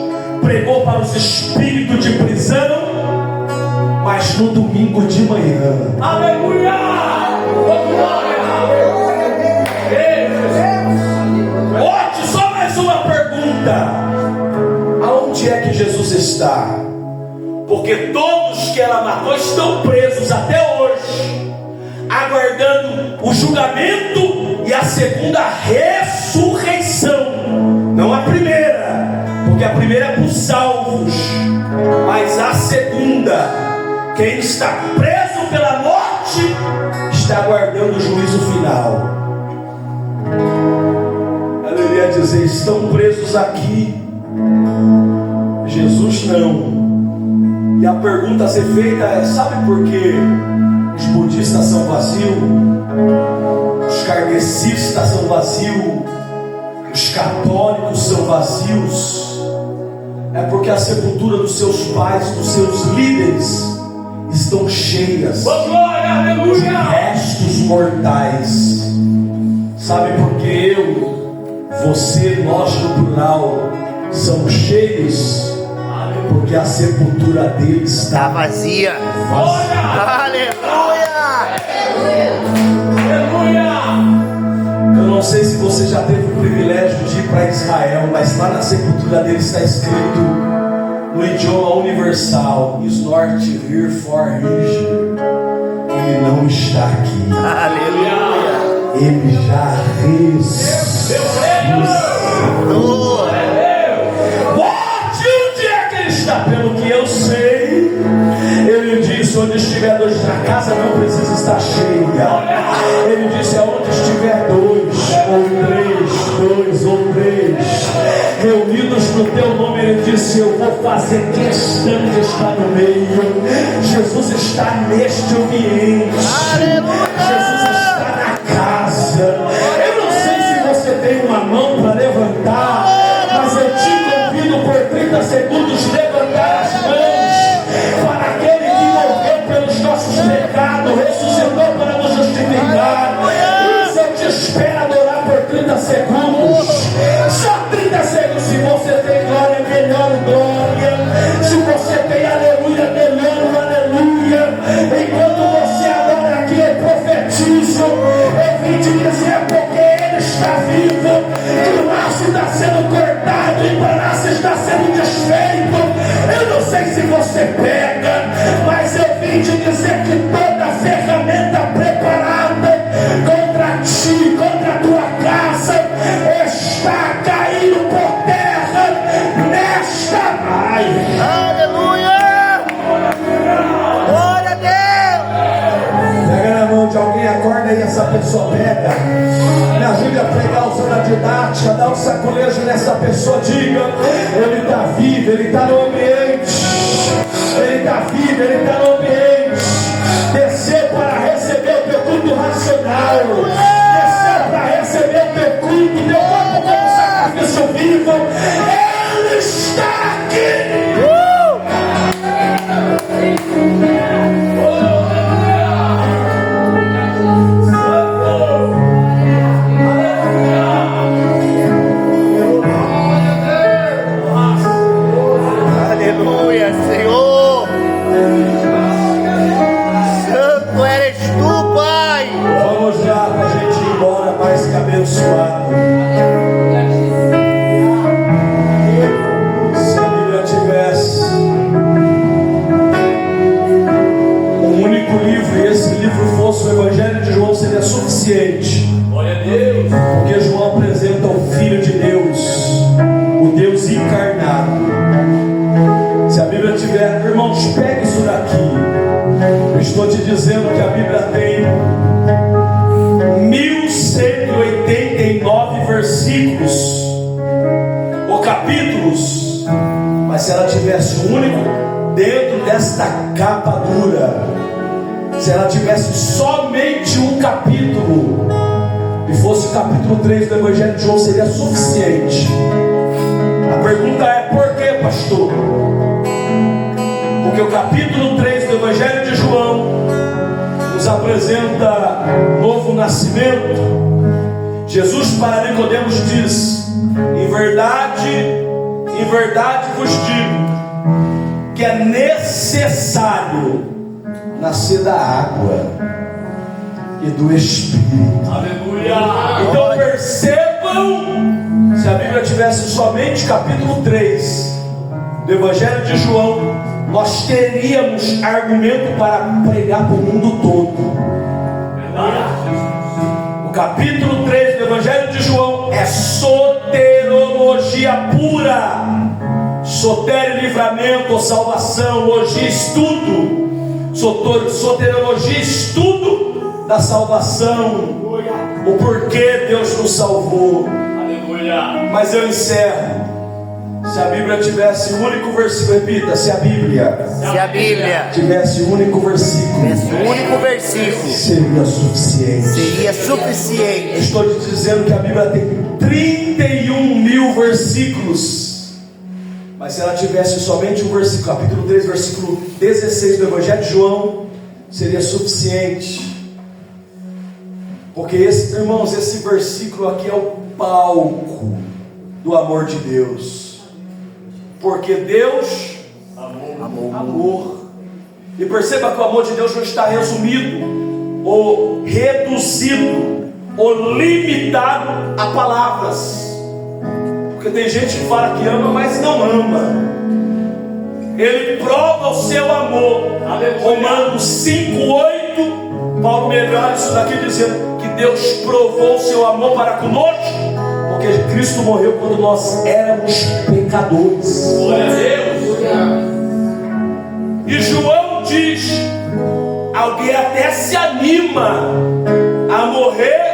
pregou para os espíritos de prisão, mas no domingo de manhã, aleluia! Hoje, só mais uma pergunta: aonde é que Jesus está? Porque todos que ela matou estão presos até hoje, aguardando o julgamento e a segunda ressurreição. Não a primeira, porque a primeira é para os salvos, mas a segunda, quem está preso pela morte, está aguardando o juízo final. Ela iria dizer: estão presos aqui, Jesus não. E a pergunta a ser feita é: sabe por que os budistas são vazios, os kardecistas são vazios, os católicos são vazios? É porque a sepultura dos seus pais, dos seus líderes, estão cheias de restos mortais. Sabe por que eu, você, nós no plural somos cheios? Porque a sepultura deles está vazia. Aleluia! Eu não sei se você já teve o privilégio de ir para Israel, mas lá na sepultura dele está escrito no idioma universal: is not here for Israel. Ele não está aqui. Aleluia. Ele já ressuscitou. Pelo que eu sei, ele disse: onde estiver dois na casa, não precisa estar cheia. Ele disse: aonde estiver dois ou três reunidos no teu nome, ele disse: eu vou fazer questão de estar no meio. Jesus está neste ambiente. Jesus está na casa. Eu não sei se você tem uma mão para levantar, mas eu te convido por 30 segundos levantar as mãos para aquele que morreu pelos nossos pecados, ressuscitou para nos justificar. Isso eu te espero adorar por 30 segundos. Só 30 segundos. Se você tem glória, melhor glória. Se você tem aleluia, melhor aleluia. Enquanto você adora aqui, eu profetizo. Eu vim te dizer porque ele está vivo, que o laço está sendo cortado e o braço está sendo desfeito. Eu não sei se você pega, mas eu vim te dizer que toda ferramenta preparada contra ti, contra a tua casa, está caindo por terra nesta noite. Aleluia. Glória a Deus. Pega na mão de alguém, acorda aí, essa pessoa pega. Me ajude a pregar usando a didática, dá um sacolejo nessa pessoa, diga: ele está vivo, ele está no ambiente. Ele está vivo, ele está no ambiente. Desceu para receber o teu culto racional. Desceu para receber o teu culto, teu corpo como sacrifício vivo. Ele está aqui. Aleluia, Senhor. Santo eres tu, Pai. Vamos lá para a gente ir embora mais que abençoado. Se a Bíblia tivesse um único livro e esse livro fosse o Evangelho de João, seria suficiente. Glória a Deus. Porque João apresenta o Filho de Deus, o Deus encarnado. Se a Bíblia tiver, irmãos, pegue isso daqui. Eu estou te dizendo que a Bíblia tem 1189 versículos ou capítulos, mas se ela tivesse um único dentro desta capa dura, se ela tivesse somente um capítulo e fosse o capítulo 3 do Evangelho de João, seria suficiente. A pergunta é: por que, pastor? Porque o capítulo 3 do Evangelho de João nos apresenta novo nascimento. Jesus para Nicodemos diz: em verdade vos digo que é necessário nascer da água e do Espírito. Aleluia! Então percebam, se a Bíblia tivesse somente capítulo 3 do Evangelho de João, nós teríamos argumento para pregar para o mundo todo. O capítulo 3 do Evangelho de João é soterologia pura. Sotério, livramento ou salvação, logia, estudo. Soterologia, estudo da salvação. O porquê Deus nos salvou. Aleluia. Mas eu encerro. Se a Bíblia tivesse um único versículo, repita, se a Bíblia tivesse um único versículo, seria suficiente. Eu estou te dizendo que a Bíblia tem 31 mil versículos. Mas se ela tivesse somente um versículo, capítulo 3, versículo 16 do Evangelho de João, seria suficiente. Porque irmãos, esse versículo aqui é o palco do amor de Deus. Porque Deus amor. E perceba que o amor de Deus não está resumido, ou reduzido, ou limitado a palavras. Porque tem gente que fala que ama, mas não ama. Ele prova o seu amor. Romanos 5:8, Paulo melhora isso daqui dizendo que Deus provou o seu amor para conosco, porque Cristo morreu quando nós éramos pecadores. Glória a Deus. E João diz: alguém até se anima a morrer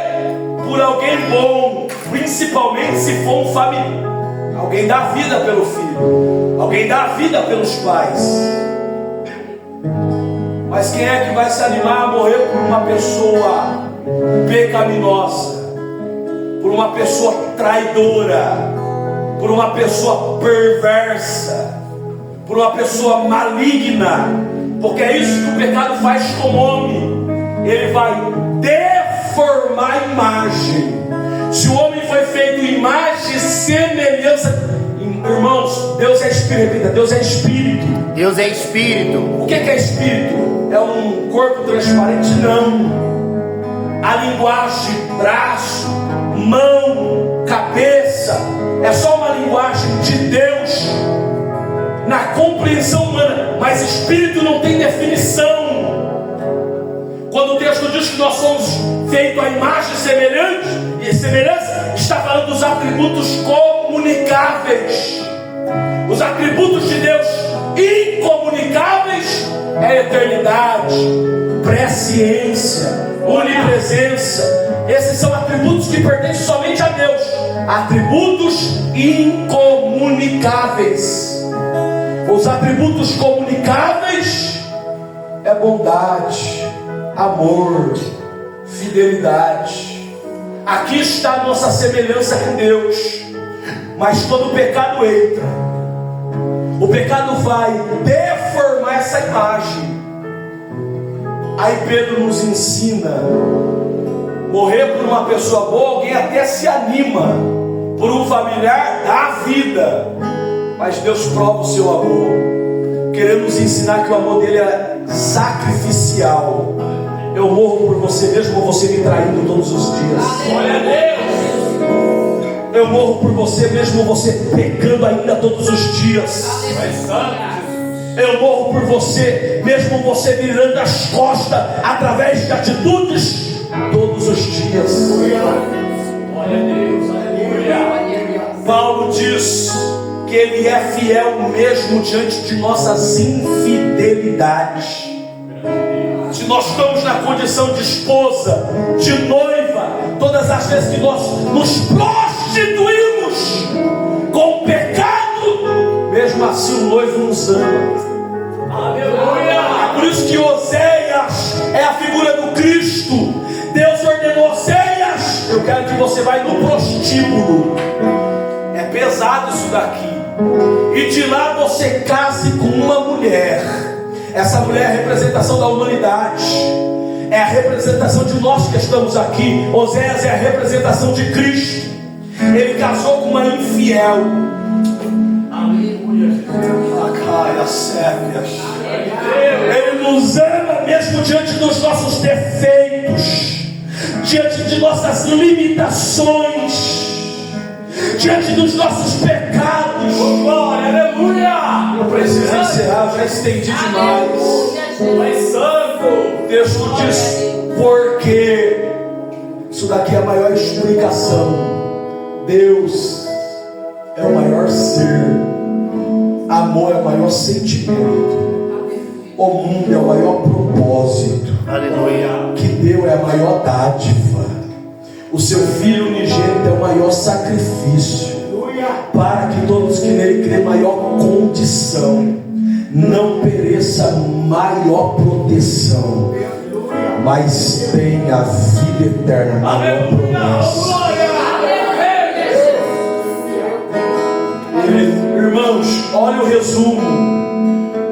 por alguém bom, principalmente se for um familiar. Alguém dá vida pelo filho, alguém dá vida pelos pais. Mas quem é que vai se animar a morrer por uma pessoa pecaminosa, por uma pessoa traidora, por uma pessoa perversa, por uma pessoa maligna? Porque é isso que o pecado faz com o homem. Ele vai deformar a imagem. Se o homem foi feito em imagem e semelhança, irmãos, Deus é espírito. Deus é espírito. Deus é espírito. O que é espírito? É um corpo transparente? Não. A linguagem, braço, mão, cabeça, é só uma linguagem de Deus na compreensão humana. Mas espírito não tem definição. Quando o texto diz que nós somos feitos à imagem e semelhança, está falando dos atributos comunicáveis. Os atributos de Deus incomunicáveis é a eternidade, presciência, onipresença. Esses são atributos que pertencem somente a Deus. Atributos incomunicáveis. Os atributos comunicáveis é bondade, amor, fidelidade. Aqui está a nossa semelhança com Deus. Mas quando o pecado entra, o pecado vai deformar essa imagem. Aí Pedro nos ensina: morrer por uma pessoa boa, alguém até se anima. Por um familiar, dá a vida. Mas Deus prova o seu amor, querendo nos ensinar que o amor dele é sacrificial. Eu morro por você mesmo você me traindo todos os dias. Glória a Deus. Eu morro por você mesmo você pecando ainda todos os dias. Eu morro por você mesmo você virando as costas através de atitudes todos os dias. Glória a Deus. Paulo diz que Ele é fiel mesmo diante de nossas infidelidades. Se nós estamos na condição de esposa, de noiva, todas as vezes que nós nos prostituímos com o pecado, mesmo assim o noivo nos ama. Aleluia! É por isso que Oséias é a figura do Cristo. Deus ordenou: Oséias, eu quero que você vá no prostíbulo. É pesado isso daqui. E de lá você case com uma mulher. Essa mulher é a representação da humanidade, é a representação de nós que estamos aqui. Oséias é a representação de Cristo. Ele casou com uma infiel. Aleluia. Ele nos ama mesmo diante dos nossos defeitos, diante de nossas limitações, diante dos nossos pecados. Glória, aleluia. Eu preciso encerrar, já estendi demais. Pai Santo, o texto diz: porque isso daqui é a maior explicação. Deus é o maior ser, amor é o maior sentimento, o mundo é o maior propósito. Aleluia. Que Deus é a maior dádiva, o seu Filho unigênito é o maior sacrifício, para que todos que nele crêem, maior condição, não pereça, maior proteção, mas tenha a vida eterna, maior promessa. Irmãos, olha o resumo.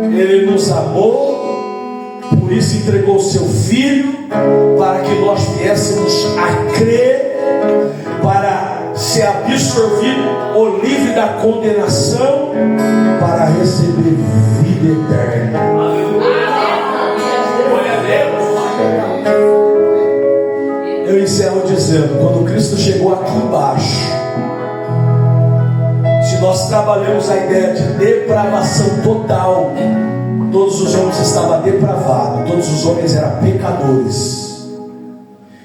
Ele nos amou, por isso entregou o seu Filho, para que nós viéssemos a crer, para ser absorvido ou livre da condenação, para receber vida eterna. Glória a Deus. Eu encerro dizendo: quando Cristo chegou aqui embaixo, nós trabalhamos a ideia de depravação total. Todos os homens estavam depravados, todos os homens eram pecadores.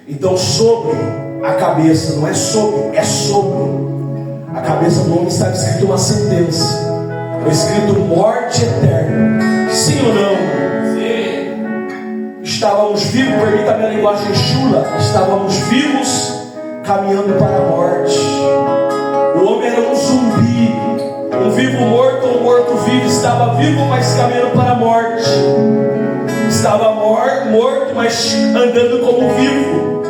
Então sobre a cabeça, não é sobre, é sobre a cabeça do homem estava escrito uma sentença. Foi escrito morte eterna. Sim ou não? Sim. Estávamos vivos, permita-me a linguagem chula, estávamos vivos caminhando para a morte. O homem era um zumbi, um vivo morto ou um morto vivo. Estava vivo, mas caminhando para a morte. Estava morto, mas andando como vivo.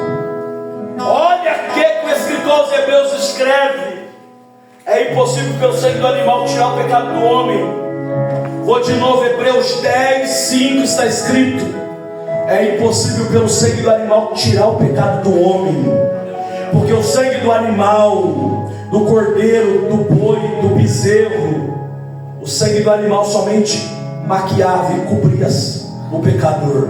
Olha o que o escritor aos Hebreus escreve: é impossível pelo sangue do animal tirar o pecado do homem. Vou de novo, Hebreus 10, 5 está escrito: é impossível pelo sangue do animal tirar o pecado do homem. Porque o sangue do animal, do cordeiro, do boi, do bezerro, o sangue do animal somente maquiava e cobria o pecador.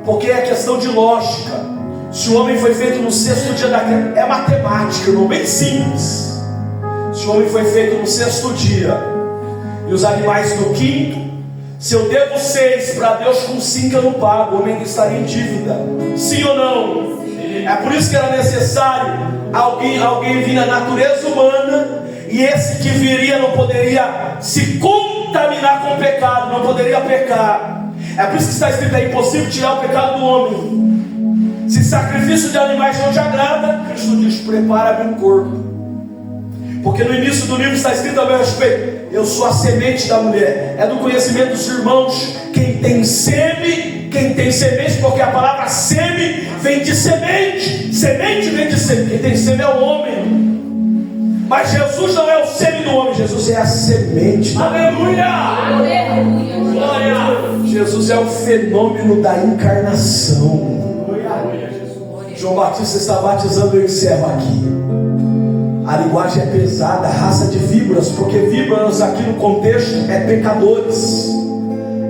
Porque é questão de lógica. Se o homem foi feito no sexto dia da criação, é matemática, irmão, bem simples. Se o homem foi feito no sexto dia e os animais no quinto, se eu devo 6 para Deus, com 5 eu não pago, o homem estaria em dívida. Sim ou não? É por isso que era necessário alguém vir na natureza humana, e esse que viria não poderia se contaminar com o pecado, não poderia pecar. É por isso que está escrito: é impossível tirar o pecado do homem. Se sacrifício de animais não te agrada, Cristo diz: prepara-me um corpo. Porque no início do livro está escrito a meu respeito: eu sou a semente da mulher. É do conhecimento dos irmãos, quem tem semente, porque a palavra seme vem de semente. Semente vem de seme. Quem tem seme é o homem. Mas Jesus não é o seme do homem, Jesus é a semente. Aleluia! Aleluia! Glória! Jesus é o fenômeno da encarnação. João Batista está batizando, eu encerro aqui. A linguagem é pesada, raça de víboras, porque víboras aqui no contexto é pecadores,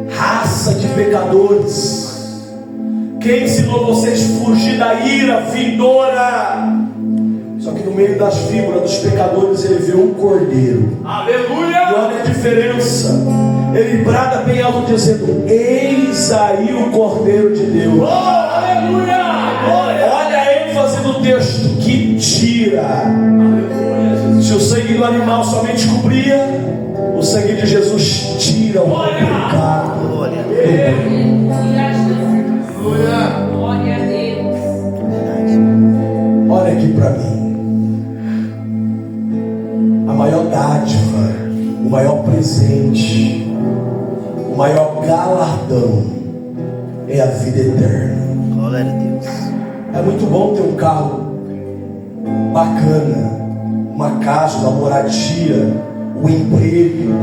raça de pecadores. Quem ensinou vocês a fugir da ira vindoura? Só que no meio das víboras, dos pecadores, ele vê um cordeiro. Aleluia! E olha a diferença. Ele brada bem alto dizendo: eis aí o cordeiro de Deus. Oh, aleluia! Olha a ênfase do texto: que tira. Se o sangue do animal somente cobria, o sangue de Jesus tira o pecado. Glória a Deus. Olha aqui para mim. A maior dádiva, o maior presente, o maior galardão é a vida eterna. Glória a Deus. É muito bom ter um carro bacana, uma casa, uma moradia, um emprego,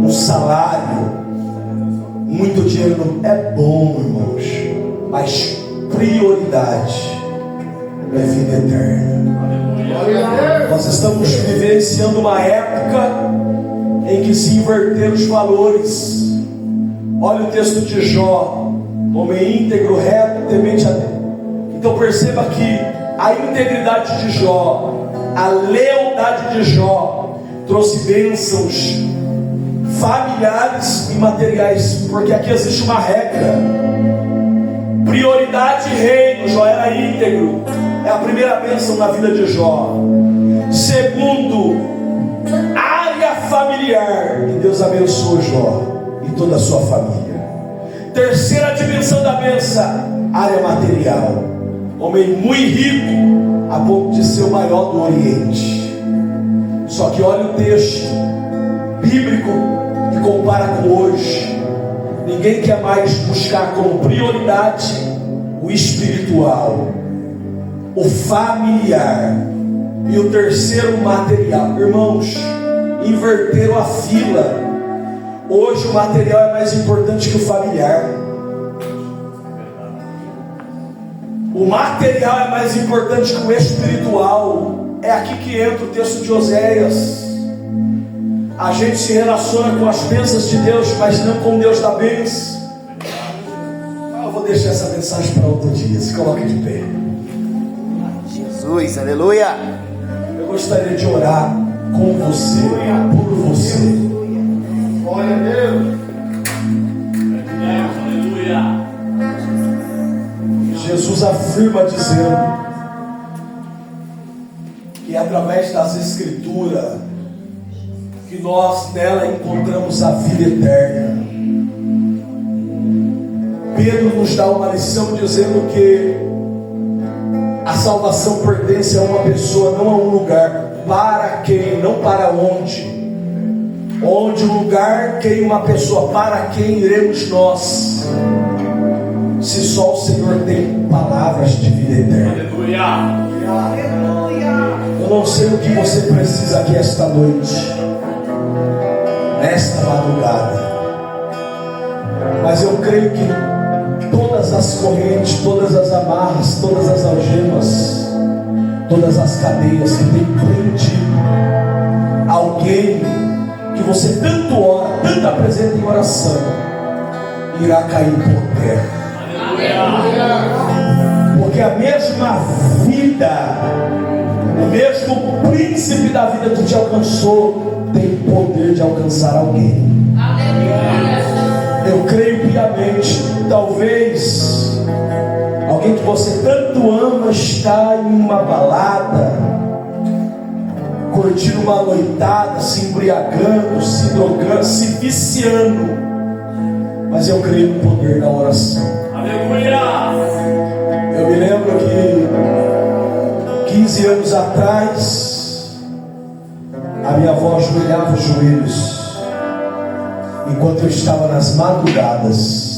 um salário, muito dinheiro é bom, irmãos, mas prioridade é vida eterna. Nós estamos vivenciando uma época em que se inverteram os valores. Olha o texto de Jó: homem íntegro, reto, temente a Deus. Então perceba que a integridade de Jó, a lealdade de Jó trouxe bênçãos familiares e materiais, porque aqui existe uma regra: prioridade e reino. Jó era íntegro, é a primeira bênção na vida de Jó. Segundo, área familiar, que Deus abençoe Jó e toda a sua família. Terceira dimensão da bênção, área material. Homem muito rico, a ponto de ser o maior do Oriente. Só que olha o texto bíblico e compara com hoje. Ninguém quer mais buscar como prioridade o espiritual, o familiar e o terceiro, o material. Irmãos, inverteram a fila. Hoje o material é mais importante que o familiar. O material é mais importante que o espiritual. É aqui que entra o texto de Oséias. A gente se relaciona com as bênçãos de Deus, mas não com Deus da bênção. Eu vou deixar essa mensagem para outro dia. Se coloque de pé. Jesus, aleluia. Eu gostaria de orar com você, por você. Glória a Deus. Aleluia. Jesus afirma dizendo que é através das Escrituras que nós nela encontramos a vida eterna. Pedro nos dá uma lição dizendo que a salvação pertence a uma pessoa, não a um lugar. Para quem, não para onde. Onde o lugar, quem uma pessoa, para quem iremos nós? Se só o Senhor tem palavras de vida eterna. Eu não sei o que você precisa aqui esta noite, nesta madrugada, mas eu creio que todas as correntes, todas as amarras, todas as algemas, todas as cadeias que têm prendido alguém que você tanto ora, tanto apresenta em oração, irá cair por terra. Porque a mesma vida, o mesmo príncipe da vida que te alcançou, tem poder de alcançar alguém. Eu creio piamente, talvez alguém que você tanto ama está em uma balada, curtindo uma noitada, se embriagando, se drogando, se viciando, mas eu creio no poder da oração. Eu me lembro que 15 anos atrás a minha avó ajoelhava os joelhos enquanto eu estava nas madrugadas,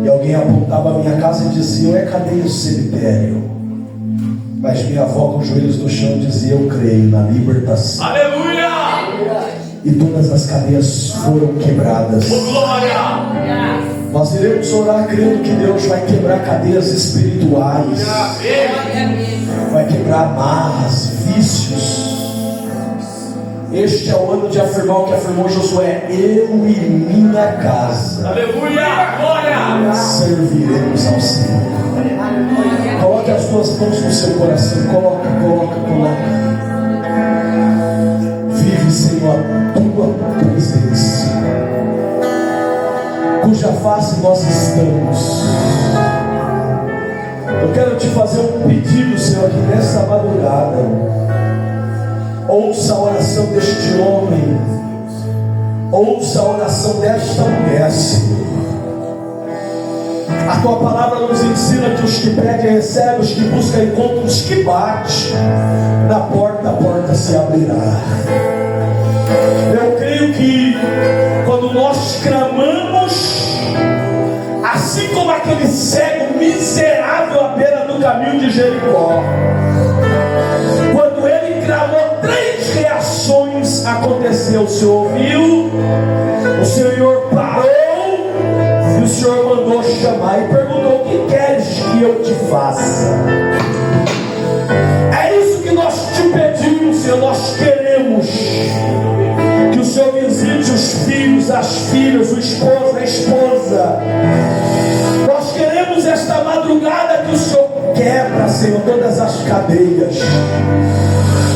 e alguém apontava a minha casa e dizia: ué, cadê o cemitério? Mas minha avó com os joelhos no chão dizia: eu creio na libertação. Aleluia! E todas as cadeias foram quebradas. Glória! Nós iremos orar crendo que Deus vai quebrar cadeias espirituais, vai quebrar amarras, vícios. Este é o ano de afirmar o que afirmou Josué: eu e minha casa Aleluia! Glória! serviremos ao Senhor. Coloque as duas mãos no seu coração. Coloca. Vive, Senhor, a tua presença, cuja face nós estamos. Eu quero te fazer um pedido, Senhor, aqui nesta madrugada. Ouça a oração deste homem, ouça a oração desta mulher, Senhor. A tua palavra nos ensina que os que pedem recebem, os que buscam encontram, os que batem na porta, a porta se abrirá. Eu creio que quando nós clamamos, assim como aquele cego miserável à beira do caminho de Jericó, quando ele milagres aconteceu. O Senhor ouviu, o Senhor parou e o Senhor mandou chamar e perguntou: o que queres que eu te faça? É isso que nós te pedimos, Senhor. Nós queremos que o Senhor visite os filhos, as filhas, o esposo, a esposa. Nós queremos esta madrugada que o Senhor quebra, Senhor, todas as cadeias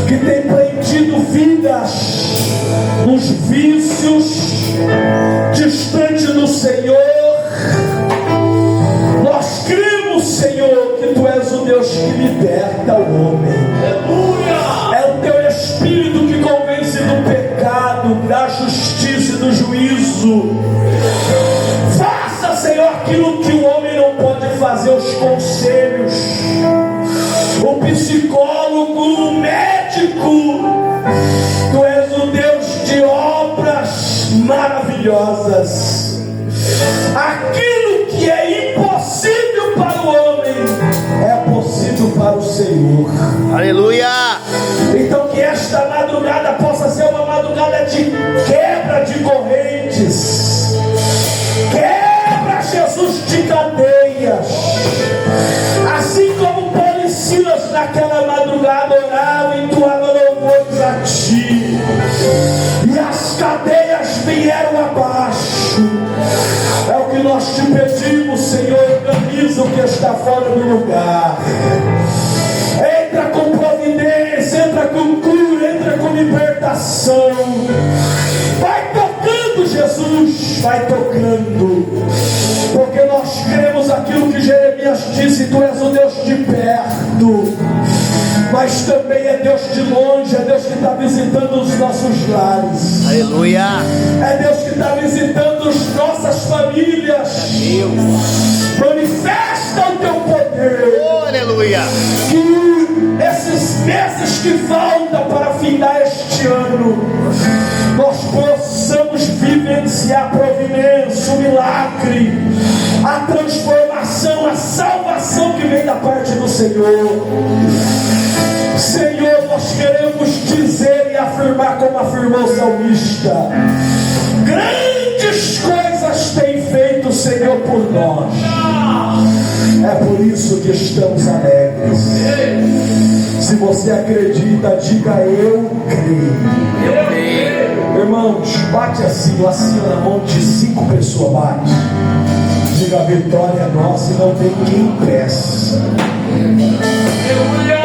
que tem prendido vidas nos vícios, distante do Senhor. Nós cremos, Senhor, que Tu és o Deus que liberta o homem. Aleluia! É o Teu Espírito que convence do pecado, da justiça e do juízo. Faça, Senhor, aquilo que o homem não pode fazer, os conselhos, o psicólogo, o médico. Tu és o Deus de obras maravilhosas. Aquilo que é impossível para o homem é possível para o Senhor. Aleluia! Então que esta madrugada possa ser uma madrugada de quebra de correntes. Quebra, Jesus, de cadeias. Assim como Paulo e Silas naquela madrugada oravam e entoavam louvores a Ti, e as cadeias vieram abaixo. É o que nós te pedimos, Senhor. Organiza o que está fora do lugar. Entra com providência, entra com cura, entra com libertação. Vai tocando, Jesus, vai tocando, porque nós cremos aquilo que Jeremias disse: Tu és o Deus de perto, mas também é Deus de longe. É Deus que está visitando os nossos lares. Aleluia! É Deus que está visitando as nossas famílias. Manifesta o Teu poder. Oh, aleluia! Que esses meses que faltam para findar este ano, nós possamos vivenciar a providência, o milagre, a transformação, a salvação que vem da parte do Senhor. Senhor, nós queremos dizer e afirmar como afirmou o salmista: grandes coisas tem feito o Senhor por nós. É por isso que estamos alegres. Se você acredita, diga: eu creio. Irmãos, bate assim na mão de 5 pessoas, bate. Diga: a vitória é nossa e não tem quem impeça. Aleluia,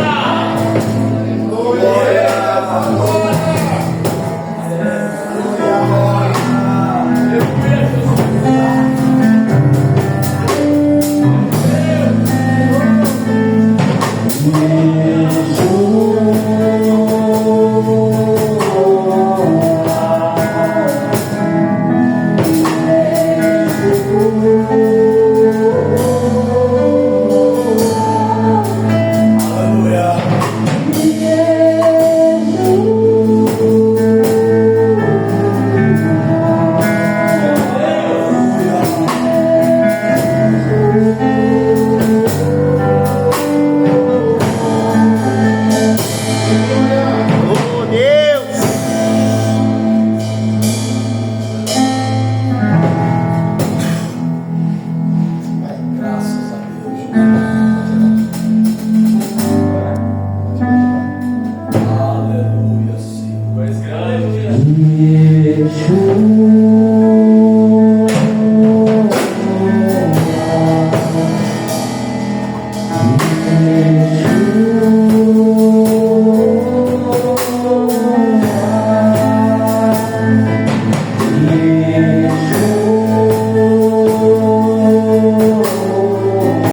Senhor.